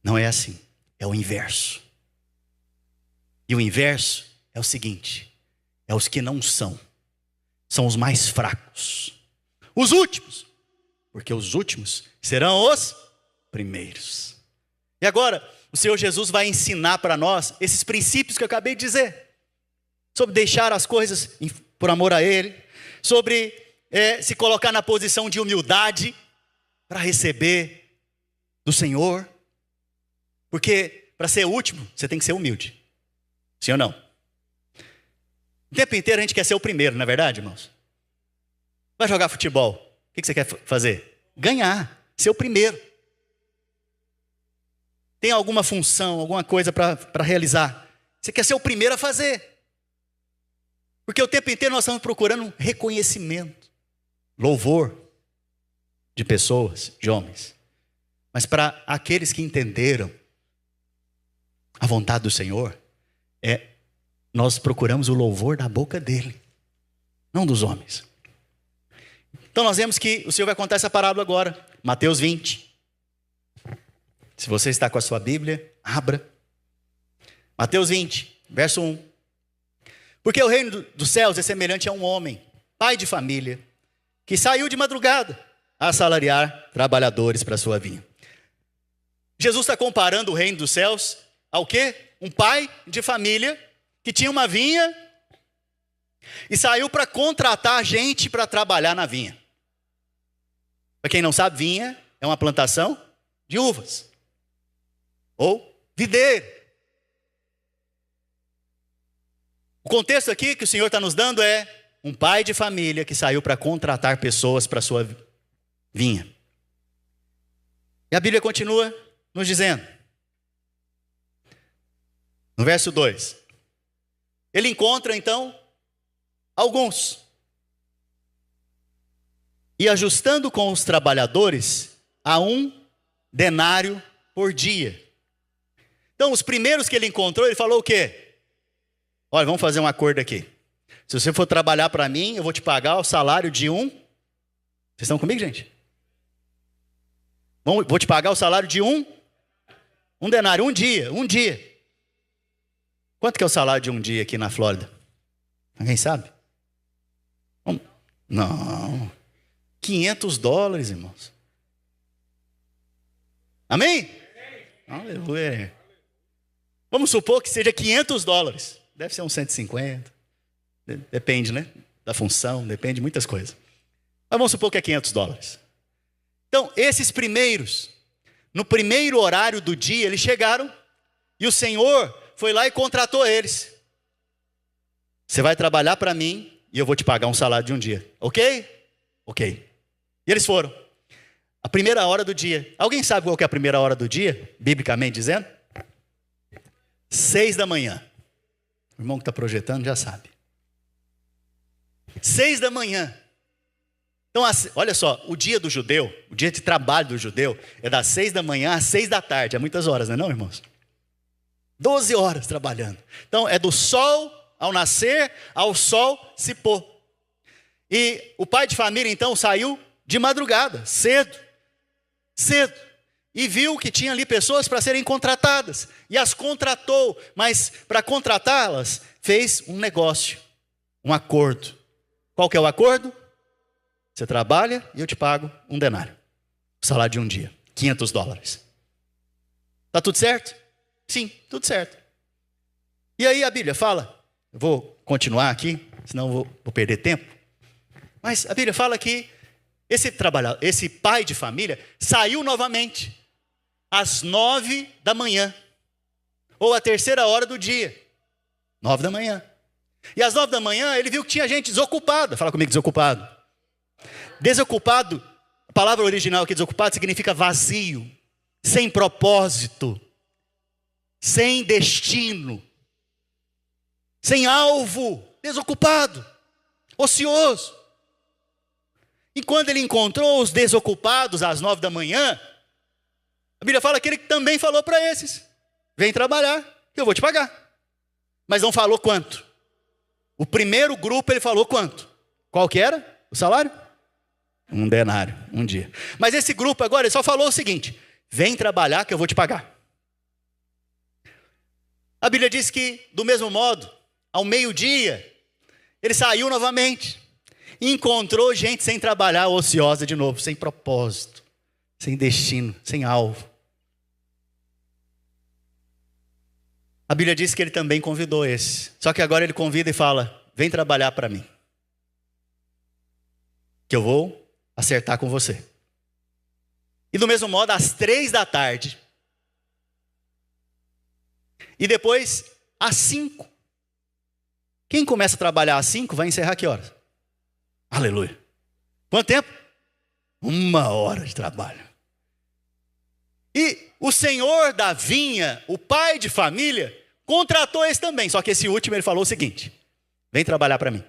[SPEAKER 1] não é assim, é o inverso. E o inverso é o seguinte, é os que não são os mais fracos, os últimos, porque os últimos serão os primeiros. E agora, o Senhor Jesus vai ensinar para nós esses princípios que eu acabei de dizer, sobre deixar as coisas por amor a Ele, sobre se colocar na posição de humildade para receber do Senhor, porque para ser o último, você tem que ser humilde, sim ou não? O tempo inteiro a gente quer ser o primeiro, não é verdade, irmãos? Vai jogar futebol, o que você quer fazer? Ganhar, ser o primeiro. Tem alguma função, alguma coisa para realizar, você quer ser o primeiro a fazer. Porque o tempo inteiro nós estamos procurando reconhecimento, louvor de pessoas, de homens. Mas para aqueles que entenderam a vontade do Senhor, nós procuramos o louvor da boca dele, não dos homens. Então nós vemos que o Senhor vai contar essa parábola agora, Mateus 20. Se você está com a sua Bíblia, abra. Mateus 20, verso 1. Porque o reino dos céus é semelhante a um homem, pai de família, que saiu de madrugada a assalariar trabalhadores para a sua vinha. Jesus está comparando o reino dos céus ao quê? Um pai de família que tinha uma vinha e saiu para contratar gente para trabalhar na vinha. Para quem não sabe, vinha é uma plantação de uvas ou videiro. O contexto aqui que o Senhor está nos dando é um pai de família que saiu para contratar pessoas para a sua vinha. E a Bíblia continua nos dizendo, no verso 2, ele encontra então alguns, e ajustando com os trabalhadores a 1 denário por dia. Então os primeiros que ele encontrou, ele falou o quê? Olha, vamos fazer um acordo aqui. Se você for trabalhar para mim, eu vou te pagar o salário de um. Vocês estão comigo, gente? Vou te pagar o salário de um denário, um dia. Quanto que é o salário de um dia aqui na Flórida? Alguém sabe? Não. $500, irmãos. Amém? Aleluia. Vamos supor que seja $500. Deve ser uns 150. Depende, né? Da função, depende de muitas coisas. Mas vamos supor que é $500. Então, esses primeiros, no primeiro horário do dia, eles chegaram e o Senhor foi lá e contratou eles. Você vai trabalhar para mim e eu vou te pagar um salário de um dia. Ok? Ok. E eles foram. A primeira hora do dia. Alguém sabe qual que é a primeira hora do dia? Biblicamente dizendo? 6 da manhã. O irmão que está projetando já sabe. 6 da manhã. Então, olha só, o dia do judeu, o dia de trabalho do judeu, é das 6 da manhã às 6 da tarde. É muitas horas, não é, irmãos? 12 horas trabalhando. Então, é do sol ao nascer ao sol se pôr. E o pai de família, então, saiu de madrugada, cedo. E viu que tinha ali pessoas para serem contratadas. E as contratou, mas para contratá-las, fez um negócio, um acordo. Qual que é o acordo? Você trabalha e eu te pago um denário. O salário de um dia, $500. Tá tudo certo? Sim, tudo certo. E aí a Bíblia fala, eu vou continuar aqui, senão vou perder tempo. Mas a Bíblia fala que esse pai de família saiu novamente às 9 da manhã, ou a terceira hora do dia, 9 da manhã. E às 9 da manhã ele viu que tinha gente desocupada. Fala comigo, desocupado. Desocupado, a palavra original aqui, desocupado, significa vazio, sem propósito, sem destino, sem alvo, desocupado, ocioso. E quando ele encontrou os desocupados às 9 da manhã, a Bíblia fala que ele também falou para esses: vem trabalhar, que eu vou te pagar. Mas não falou quanto. O primeiro grupo ele falou quanto? Qual que era o salário? Um denário, um dia. Mas esse grupo agora ele só falou o seguinte: vem trabalhar que eu vou te pagar. A Bíblia diz que, do mesmo modo, ao meio-dia, ele saiu novamente e encontrou gente sem trabalhar, ociosa de novo, sem propósito, sem destino, sem alvo. A Bíblia diz que ele também convidou esse. Só que agora ele convida e fala: vem trabalhar para mim, que eu vou acertar com você. E do mesmo modo, às 3 da tarde. E depois, às 5. Quem começa a trabalhar às 5 vai encerrar que horas? Aleluia. Quanto tempo? 1 hora de trabalho. E o senhor da vinha, o pai de família, contratou esse também. Só que esse último ele falou o seguinte: vem trabalhar para mim.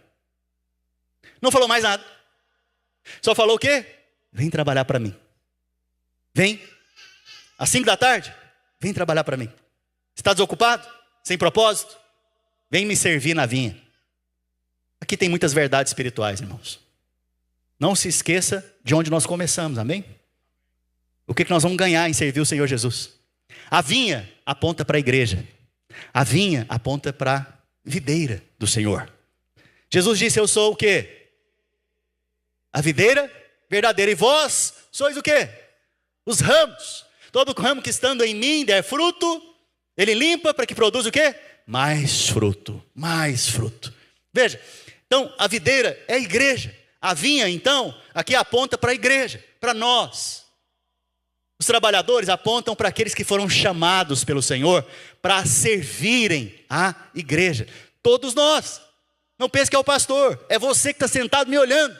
[SPEAKER 1] Não falou mais nada. Só falou o quê? Vem trabalhar para mim. Vem. Às 5 da tarde, vem trabalhar para mim. Está desocupado? Sem propósito? Vem me servir na vinha. Aqui tem muitas verdades espirituais, irmãos. Não se esqueça de onde nós começamos, amém? O que nós vamos ganhar em servir o Senhor Jesus? A vinha aponta para a igreja. A vinha aponta para a videira do Senhor. Jesus disse: eu sou o quê? A videira verdadeira. E vós sois o quê? Os ramos. Todo ramo que estando em mim der fruto, ele limpa para que produza o quê? Mais fruto, mais fruto. Veja, então a videira é a igreja. A vinha, então, aqui aponta para a igreja, para nós. Os trabalhadores apontam para aqueles que foram chamados pelo Senhor para servirem a igreja. Todos nós. Não pense que é o pastor, é você que está sentado me olhando.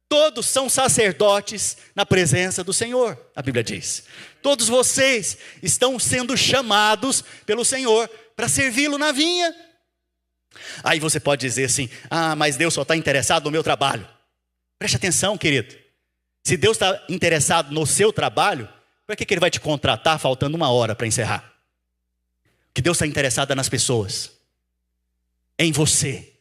[SPEAKER 1] Todos são sacerdotes na presença do Senhor, a Bíblia diz. Todos vocês estão sendo chamados pelo Senhor para servi-lo na vinha. Aí você pode dizer assim: ah, mas Deus só está interessado no meu trabalho. Preste atenção, querido. Se Deus está interessado no seu trabalho, para que Ele vai te contratar faltando 1 hora para encerrar? Que Deus está interessado nas pessoas, em você.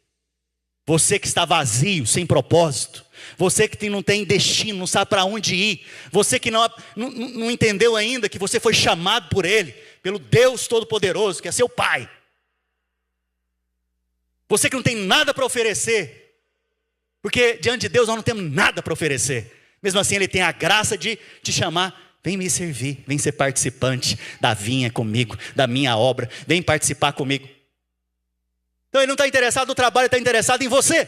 [SPEAKER 1] Você que está vazio, sem propósito. Você que não tem destino, não sabe para onde ir. Você que não entendeu ainda que você foi chamado por Ele, pelo Deus Todo-Poderoso, que é seu Pai. Você que não tem nada para oferecer, porque diante de Deus nós não temos nada para oferecer. Mesmo assim Ele tem a graça de te chamar, vem me servir, vem ser participante da vinha comigo, da minha obra, vem participar comigo. Então Ele não está interessado no trabalho, Ele está interessado em você.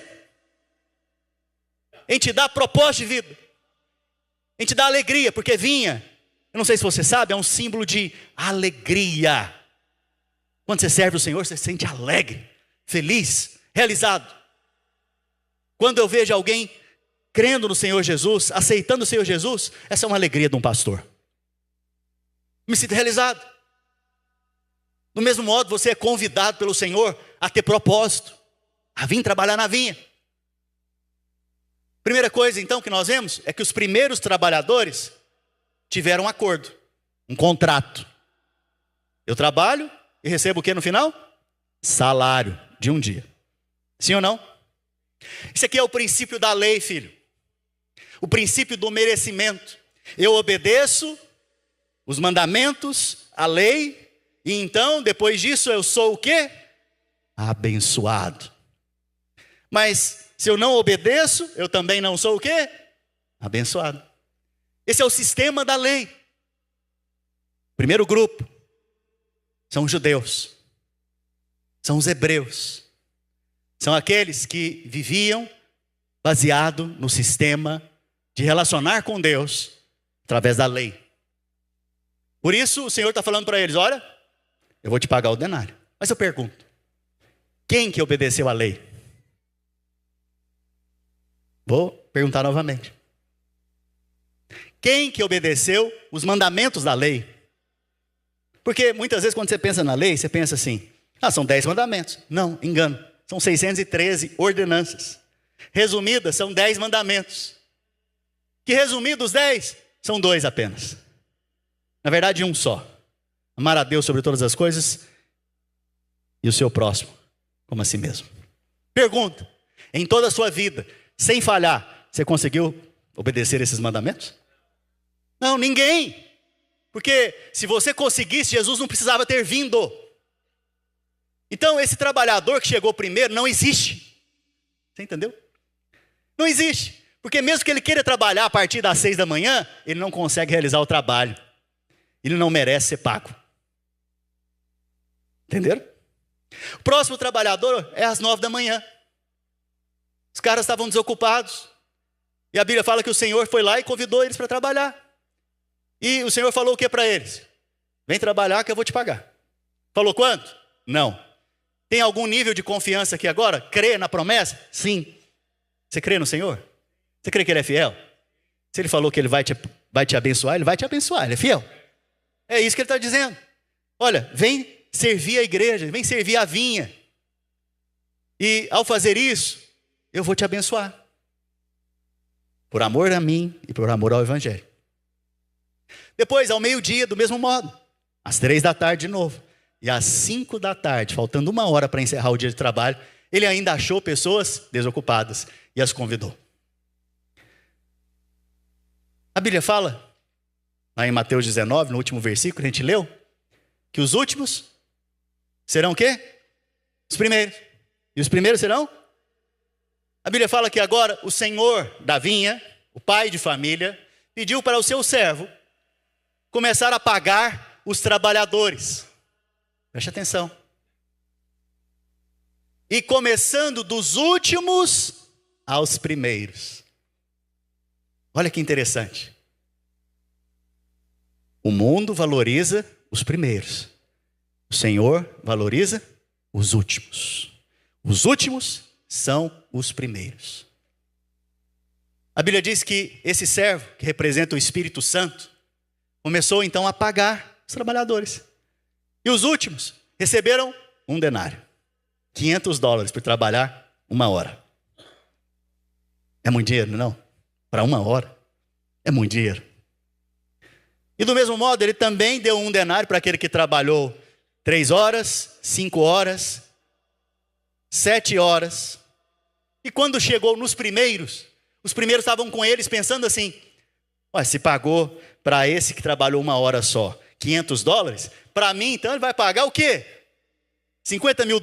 [SPEAKER 1] Em te dar propósito de vida, em te dar alegria, porque vinha, eu não sei se você sabe, é um símbolo de alegria. Quando você serve o Senhor, você se sente alegre, feliz, realizado. Quando eu vejo alguém crendo no Senhor Jesus, aceitando o Senhor Jesus, essa é uma alegria de um pastor. Me sinto realizado. Do mesmo modo, você é convidado pelo Senhor a ter propósito, a vir trabalhar na vinha. Primeira coisa então que nós vemos é que os primeiros trabalhadores tiveram um acordo, um contrato. Eu trabalho e recebo o que no final? Salário de um dia. Sim ou não? Isso aqui é o princípio da lei, filho. O princípio do merecimento. Eu obedeço os mandamentos, a lei, e então, depois disso, eu sou o quê? Abençoado. Mas se eu não obedeço, eu também não sou o quê? Abençoado. Esse é o sistema da lei. Primeiro grupo são os judeus. São os hebreus. São aqueles que viviam baseado no sistema de relacionar com Deus através da lei. Por isso o Senhor está falando para eles, olha, eu vou te pagar o denário. Mas eu pergunto, quem que obedeceu à lei? Vou perguntar novamente. Quem que obedeceu os mandamentos da lei? Porque muitas vezes quando você pensa na lei, você pensa assim, são 10 mandamentos. Não, engano. São 613 ordenanças. Resumidas, são 10 mandamentos. Que resumidos 10, são 2 apenas. Na verdade, um só. Amar a Deus sobre todas as coisas e o seu próximo como a si mesmo. Pergunta, em toda a sua vida, sem falhar, você conseguiu obedecer esses mandamentos? Não, ninguém. Porque se você conseguisse, Jesus não precisava ter vindo. Então esse trabalhador que chegou primeiro não existe. Você entendeu? Não existe. Porque mesmo que ele queira trabalhar a partir das 6 da manhã, ele não consegue realizar o trabalho. Ele não merece ser pago. Entenderam? O próximo trabalhador é às 9 da manhã. Os caras estavam desocupados. E a Bíblia fala que o Senhor foi lá e convidou eles para trabalhar. E o Senhor falou o que para eles? Vem trabalhar que eu vou te pagar. Falou quanto? Não. Tem algum nível de confiança aqui agora? Crê na promessa? Sim. Você crê no Senhor? Você crê que Ele é fiel? Se Ele falou que Ele vai te abençoar, Ele vai te abençoar. Ele é fiel. É isso que Ele está dizendo. Olha, vem servir a igreja, vem servir a vinha. E ao fazer isso, eu vou te abençoar. Por amor a mim e por amor ao Evangelho. Depois, ao meio-dia, do mesmo modo. Às 3 da tarde de novo. E às 5 da tarde, faltando 1 hora para encerrar o dia de trabalho, ele ainda achou pessoas desocupadas e as convidou. A Bíblia fala, lá em Mateus 19, no último versículo, a gente leu, que os últimos serão o quê? Os primeiros. E os primeiros serão? A Bíblia fala que agora o Senhor da vinha, o pai de família, pediu para o seu servo começar a pagar os trabalhadores. Preste atenção. E começando dos últimos aos primeiros. Olha que interessante. O mundo valoriza os primeiros. O Senhor valoriza os últimos. Os últimos são os primeiros. A Bíblia diz que esse servo, que representa o Espírito Santo, começou então a pagar os trabalhadores. E os últimos receberam um denário. $500 por trabalhar 1 hora. É muito dinheiro, não? Para 1 hora. É muito dinheiro. E do mesmo modo, ele também deu um denário para aquele que trabalhou 3 horas, 5 horas, 7 horas. E quando chegou nos primeiros, os primeiros estavam com eles pensando assim, se pagou para esse que trabalhou 1 hora só, $500, para mim, então, ele vai pagar o quê? $50 mil?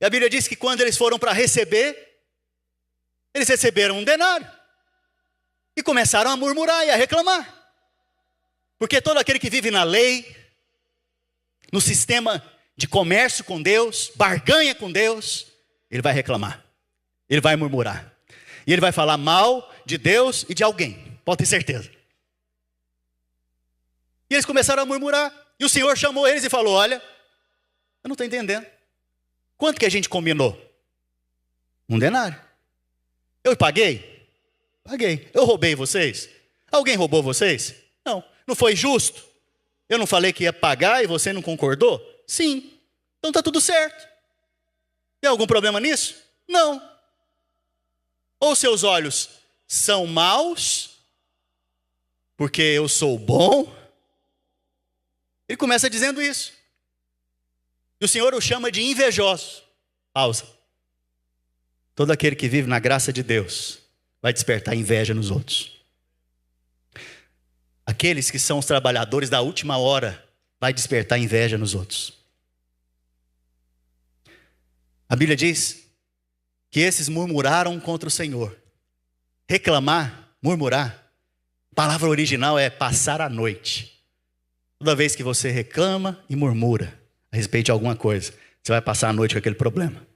[SPEAKER 1] E a Bíblia diz que quando eles foram para receber, eles receberam um denário. E começaram a murmurar e a reclamar. Porque todo aquele que vive na lei, no sistema de comércio com Deus, barganha com Deus, ele vai reclamar, ele vai murmurar. E ele vai falar mal de Deus e de alguém, pode ter certeza. E eles começaram a murmurar. E o Senhor chamou eles e falou: olha, eu não estou entendendo. Quanto que a gente combinou? Um denário. Eu paguei? Paguei. Eu roubei vocês? Alguém roubou vocês? Não. Não foi justo? Eu não falei que ia pagar e você não concordou? Sim. Então está tudo certo. Tem algum problema nisso? Não. Ou seus olhos são maus, porque eu sou bom? Ele começa dizendo isso. E o Senhor o chama de invejoso. Pausa. Todo aquele que vive na graça de Deus vai despertar inveja nos outros. Aqueles que são os trabalhadores da última hora vai despertar inveja nos outros. A Bíblia diz que esses murmuraram contra o Senhor. Reclamar, murmurar, a palavra original é passar a noite. Toda vez que você reclama e murmura a respeito de alguma coisa, você vai passar a noite com aquele problema.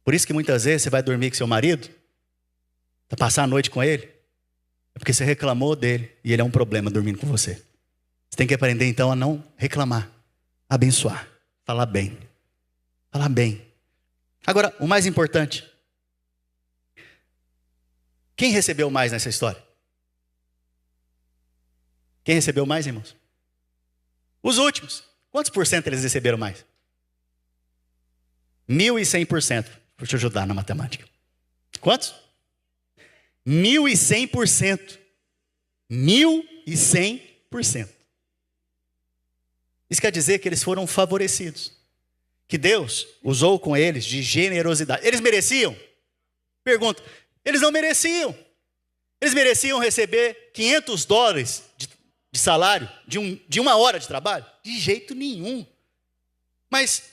[SPEAKER 1] Por isso que muitas vezes você vai dormir com seu marido, vai passar a noite com ele, é porque você reclamou dele e ele é um problema dormindo com você. Você tem que aprender então a não reclamar, abençoar, falar bem. Falar bem. Agora, o mais importante, quem recebeu mais nessa história? Quem recebeu mais, irmãos? Os últimos. Quantos por cento eles receberam mais? 1.100%. Deixa eu ajudar na matemática. Quantos? 1.100%. 1.100%. Isso quer dizer que eles foram favorecidos. Que Deus usou com eles de generosidade. Eles mereciam? Pergunta. Eles não mereciam. Eles mereciam receber $500 de salário de uma hora de trabalho? De jeito nenhum. Mas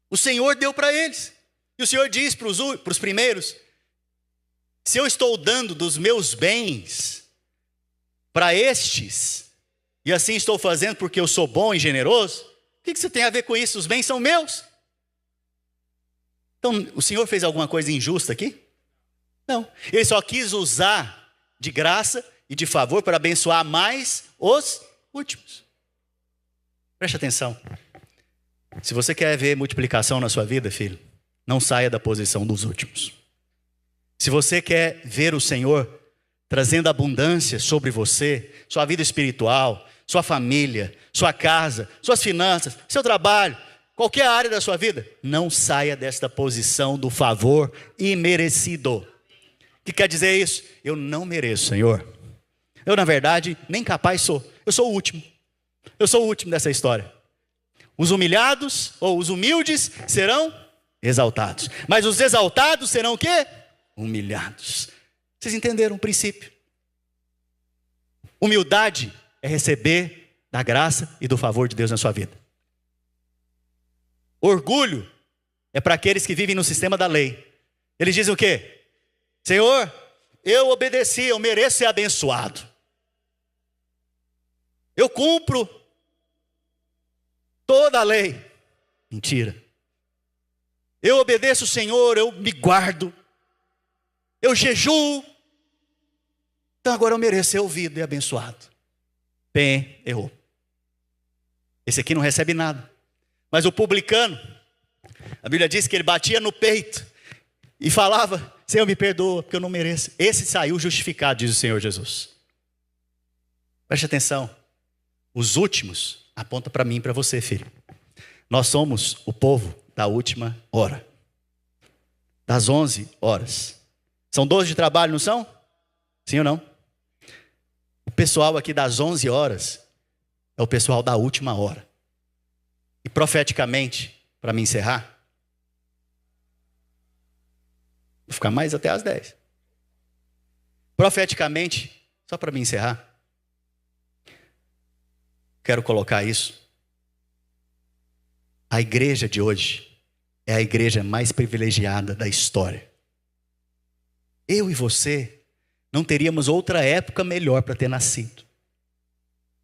[SPEAKER 1] o Senhor deu para eles. E o Senhor diz para os primeiros: se eu estou dando dos meus bens para estes, e assim estou fazendo porque eu sou bom e generoso, o que você tem a ver com isso? Os bens são meus. Então, o Senhor fez alguma coisa injusta aqui? Não. Ele só quis usar de graça e de favor para abençoar mais os últimos. Preste atenção. Se você quer ver multiplicação na sua vida, filho, não saia da posição dos últimos. Se você quer ver o Senhor trazendo abundância sobre você, sua vida espiritual, sua família, sua casa, suas finanças, seu trabalho, qualquer área da sua vida, não saia desta posição do favor imerecido. O que quer dizer isso? Eu não mereço, Senhor. Eu, na verdade, nem capaz sou. Eu sou o último. Eu sou o último dessa história. Os humilhados, ou os humildes, serão exaltados. Mas os exaltados serão o quê? Humilhados. Vocês entenderam o princípio? Humildade é receber da graça e do favor de Deus na sua vida. Orgulho é para aqueles que vivem no sistema da lei. Eles dizem o quê? Senhor, eu obedeci, eu mereço ser abençoado. Eu cumpro toda a lei. Mentira. Eu obedeço o Senhor, eu me guardo. Eu jejuo. Então agora eu mereço ser ouvido e abençoado. Bem, errou. Esse aqui não recebe nada. Mas o publicano, a Bíblia diz que ele batia no peito e falava: Senhor, me perdoa, porque eu não mereço. Esse saiu justificado, diz o Senhor Jesus. Preste atenção. Os últimos aponta para mim e para você, filho. Nós somos o povo da última hora. Das 11 horas. São 12 de trabalho, não são? Sim ou não? O pessoal aqui das 11 horas é o pessoal da última hora. E profeticamente, para me encerrar, vou ficar mais até às 10. Profeticamente, só para me encerrar, quero colocar isso. A igreja de hoje é a igreja mais privilegiada da história. Eu e você não teríamos outra época melhor para ter nascido,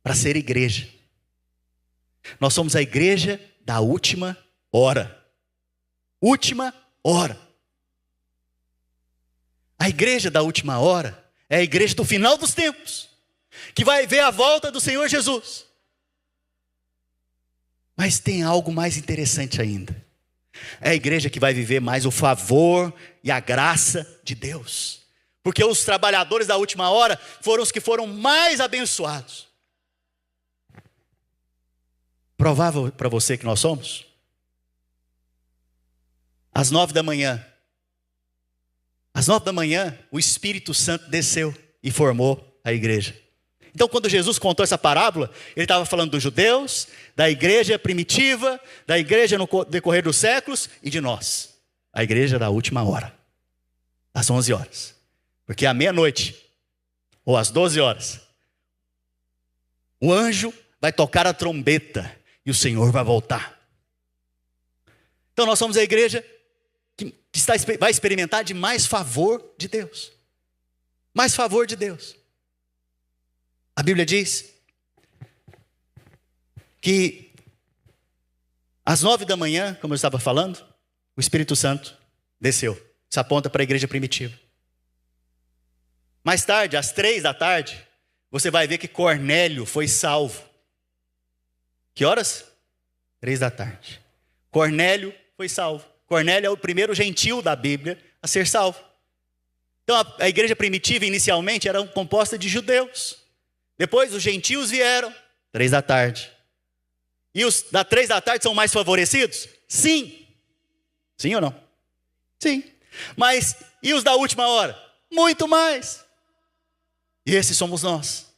[SPEAKER 1] para ser igreja. Nós somos a igreja da última hora. Última hora. A igreja da última hora é a igreja do final dos tempos, que vai ver a volta do Senhor Jesus. Mas tem algo mais interessante ainda. É a igreja que vai viver mais o favor e a graça de Deus. Porque os trabalhadores da última hora foram os que foram mais abençoados. Provável para você que nós somos? Às 9 da manhã. Às 9 da manhã, o Espírito Santo desceu e formou a igreja. Então, quando Jesus contou essa parábola, ele estava falando dos judeus, da igreja primitiva, da igreja no decorrer dos séculos e de nós, a igreja da última hora, às 11 horas. Porque à meia-noite, ou às 12 horas, o anjo vai tocar a trombeta e o Senhor vai voltar. Então, nós somos a igreja que vai experimentar de mais favor de Deus. Mais favor de Deus. A Bíblia diz que às 9 da manhã, como eu estava falando, o Espírito Santo desceu. Isso aponta para a igreja primitiva. Mais tarde, às 3 da tarde, você vai ver que Cornélio foi salvo. Que horas? 3 da tarde. Cornélio foi salvo. Cornélio é o primeiro gentil da Bíblia a ser salvo. Então a igreja primitiva inicialmente era composta de judeus. Depois os gentios vieram, 3 da tarde. E os da 3 da tarde são mais favorecidos? Sim. Sim ou não? Sim. Mas e os da última hora? Muito mais. E esses somos nós.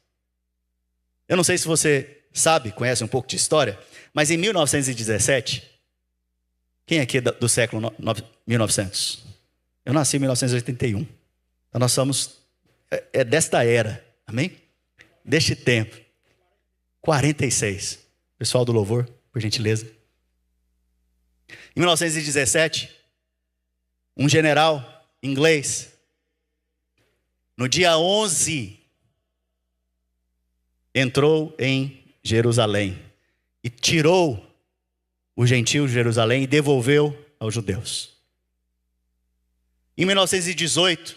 [SPEAKER 1] Eu não sei se você sabe, conhece um pouco de história, mas em 1917, quem aqui é do século 1900? Eu nasci em 1981. Então nós somos desta era, amém? Deste tempo. 46. Pessoal do louvor, por gentileza. Em 1917, um general inglês, no dia 11, entrou em Jerusalém e tirou os gentios de Jerusalém e devolveu aos judeus. Em 1918,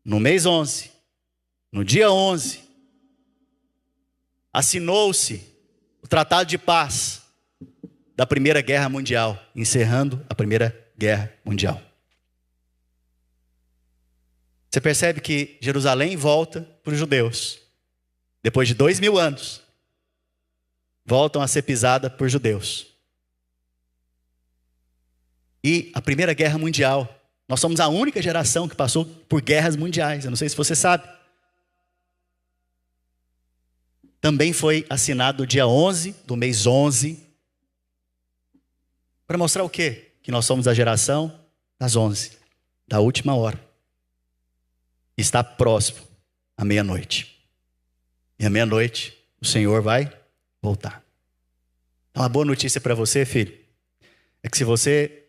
[SPEAKER 1] no mês 11, no dia 11, assinou-se o Tratado de Paz da Primeira Guerra Mundial, encerrando a Primeira Guerra Mundial. Você percebe que Jerusalém volta para os judeus. Depois de 2000 anos, voltam a ser pisada por judeus. E a Primeira Guerra Mundial, nós somos a única geração que passou por guerras mundiais. Eu não sei se você sabe. Também foi assinado no dia 11 do mês 11. Para mostrar o quê? Que nós somos a geração das 11, da última hora. Está próximo à meia-noite. E à meia-noite o Senhor vai voltar. Então a boa notícia para você, filho, é que se você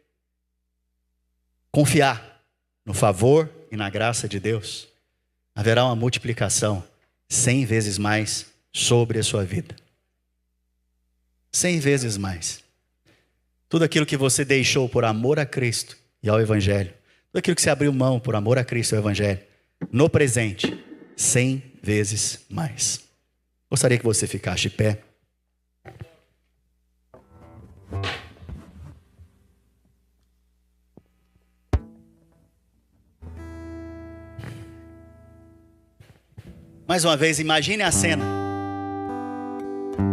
[SPEAKER 1] confiar no favor e na graça de Deus, haverá uma multiplicação 100 vezes mais sobre a sua vida. 100 vezes mais. Tudo aquilo que você deixou por amor a Cristo e ao Evangelho, tudo aquilo que você abriu mão por amor a Cristo e ao Evangelho, no presente, 100 vezes mais. Gostaria que você ficasse de pé. Mais uma vez, imagine a cena.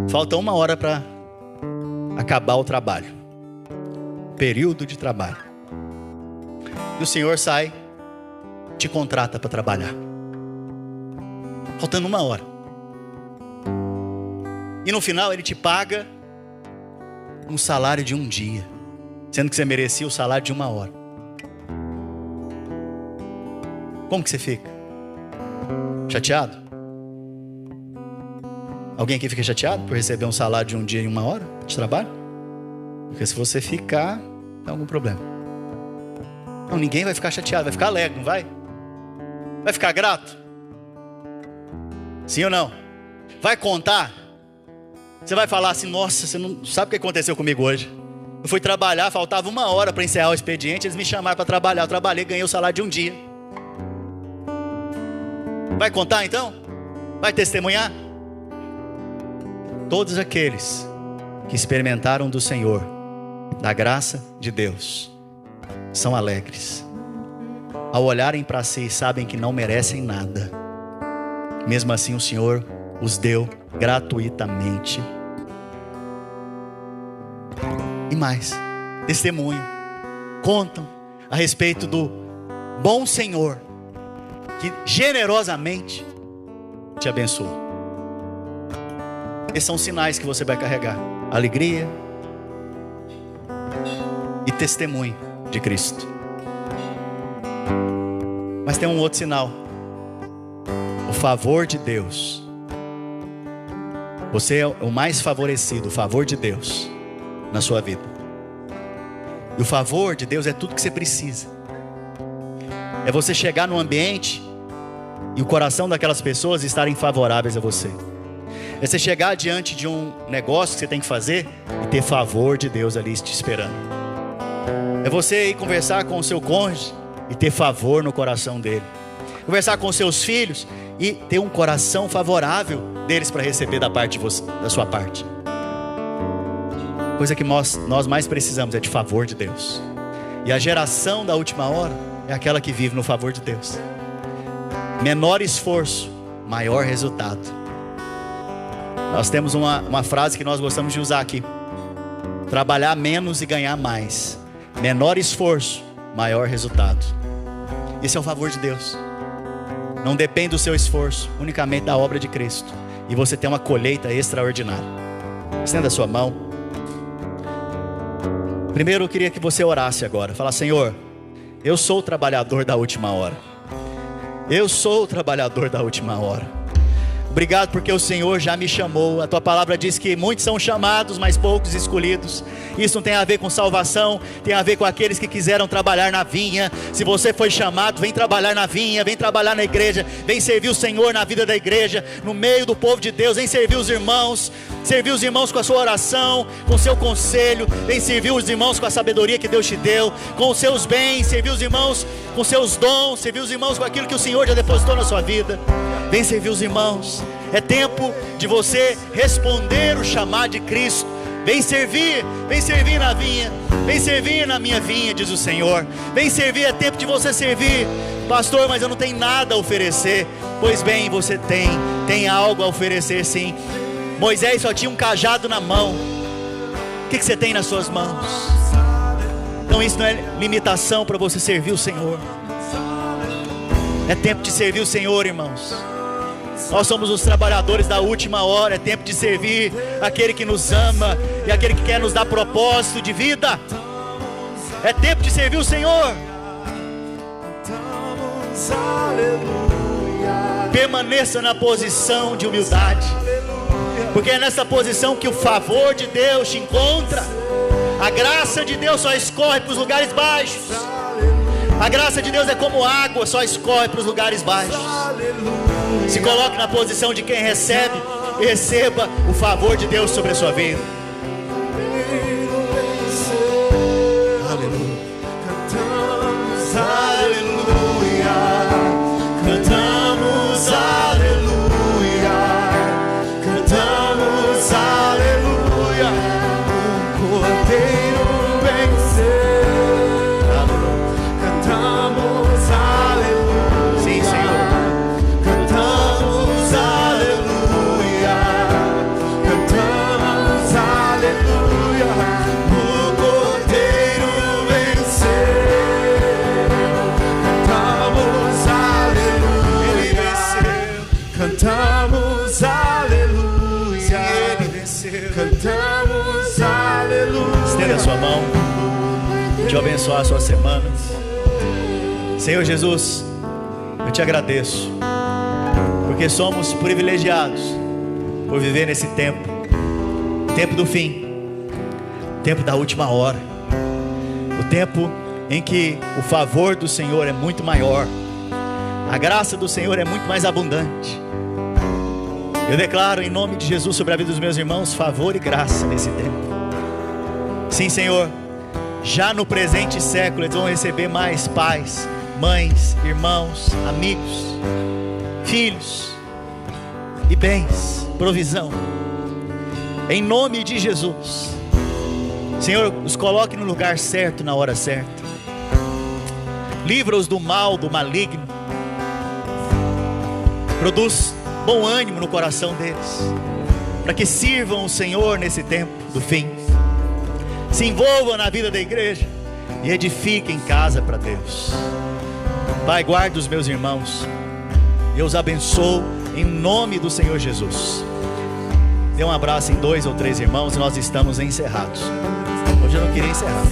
[SPEAKER 1] Falta 1 hora para acabar o trabalho. Período de trabalho. E o Senhor sai, te contrata para trabalhar. Faltando 1 hora. E no final Ele te paga um salário de 1 dia. Sendo que você merecia o salário de 1 hora. Como que você fica? Chateado? Alguém aqui fica chateado por receber um salário de um dia e 1 hora de trabalho? Porque se você ficar, tem algum problema. Não, ninguém vai ficar chateado, vai ficar alegre, não vai? Vai ficar grato? Sim ou não? Vai contar? Você vai falar assim, nossa, você não sabe o que aconteceu comigo hoje. Eu fui trabalhar, faltava 1 hora para encerrar o expediente, eles me chamaram para trabalhar, eu trabalhei, ganhei o salário de um dia. Vai contar então? Vai testemunhar? Todos aqueles que experimentaram do Senhor, da graça de Deus, são alegres. Ao olharem para si, sabem que não merecem nada. Mesmo assim o Senhor os deu gratuitamente. E mais, testemunho, contam a respeito do bom Senhor que generosamente te abençoa. Esses são sinais que você vai carregar: alegria e testemunho de Cristo. Mas tem um outro sinal: o favor de Deus. Você é o mais favorecido, o favor de Deus na sua vida. E o favor de Deus é tudo que você precisa. É você chegar num ambiente e o coração daquelas pessoas estarem favoráveis a você. É você chegar diante de um negócio que você tem que fazer e ter favor de Deus ali te esperando. É você ir conversar com o seu cônjuge e ter favor no coração dele. Conversar com os seus filhos e ter um coração favorável deles para receber da parte de você, da sua parte. Coisa que nós mais precisamos é de favor de Deus. E a geração da última hora é aquela que vive no favor de Deus. Menor esforço, maior resultado. Nós temos uma frase que nós gostamos de usar aqui: trabalhar menos e ganhar mais. Menor esforço, maior resultado. Esse é o favor de Deus. Não depende do seu esforço, unicamente da obra de Cristo. E você tem uma colheita extraordinária. Estenda a sua mão. Primeiro eu queria que você orasse agora. Fala: Senhor, eu sou o trabalhador da última hora. Eu sou o trabalhador da última hora. Obrigado porque o Senhor já me chamou. A tua palavra diz que muitos são chamados, mas poucos escolhidos. Isso não tem a ver com salvação, tem a ver com aqueles que quiseram trabalhar na vinha. Se você foi chamado, vem trabalhar na vinha, vem trabalhar na igreja, vem servir o Senhor na vida da igreja, no meio do povo de Deus. Vem servir os irmãos com a sua oração, com o seu conselho. Vem servir os irmãos com a sabedoria que Deus te deu, com os seus bens. Servir os irmãos com seus dons, servir os irmãos com aquilo que o Senhor já depositou na sua vida. Vem servir os irmãos. É tempo de você responder o chamado de Cristo. Vem servir na vinha, vem servir na minha vinha, diz o Senhor. Vem servir, é tempo de você servir. Pastor, mas eu não tenho nada a oferecer. Pois bem, você tem algo a oferecer sim. Moisés só tinha um cajado na mão. O que você tem nas suas mãos? Então isso não é limitação para você servir o Senhor. É tempo de servir o Senhor, irmãos. Nós somos os trabalhadores da última hora. É tempo de servir aquele que nos ama e aquele que quer nos dar propósito de vida. É tempo de servir o Senhor. Permaneça na posição de humildade, porque é nessa posição que o favor de Deus te encontra. A graça de Deus só escorre para os lugares baixos. A graça de Deus é como água, só escorre para os lugares baixos. Se coloque na posição de quem recebe e receba o favor de Deus sobre a sua vida. Aleluia. Cantamos aleluia. Cantamos aleluia. Cantamos aleluia. O Cordeiro venceu. Cantamos aleluia. Sim, Senhor. Cantamos aleluia. Cantamos aleluia. O Cordeiro venceu. Cantamos aleluia. Ele venceu. Cantamos aleluia. Ele venceu. Cantamos aleluia. Estenda a sua mão. Te abençoar a sua semana. Senhor Jesus, eu te agradeço, porque somos privilegiados por viver nesse tempo, tempo do fim, tempo da última hora, o tempo em que o favor do Senhor é muito maior, a graça do Senhor é muito mais abundante. Eu declaro em nome de Jesus sobre a vida dos meus irmãos favor e graça nesse tempo. Sim, Senhor, já no presente século eles vão receber mais pais, mães, irmãos, amigos, filhos e bens, provisão, em nome de Jesus. Senhor, os coloque no lugar certo, na hora certa, livra-os do mal, do maligno, produz bom ânimo no coração deles, para que sirvam o Senhor nesse tempo do fim, se envolvam na vida da igreja e edifiquem casa para Deus. Pai, guarda os meus irmãos, eu os abençoo em nome do Senhor Jesus. Dê um abraço em 2 ou 3 irmãos e nós estamos encerrados. Hoje eu não queria encerrar.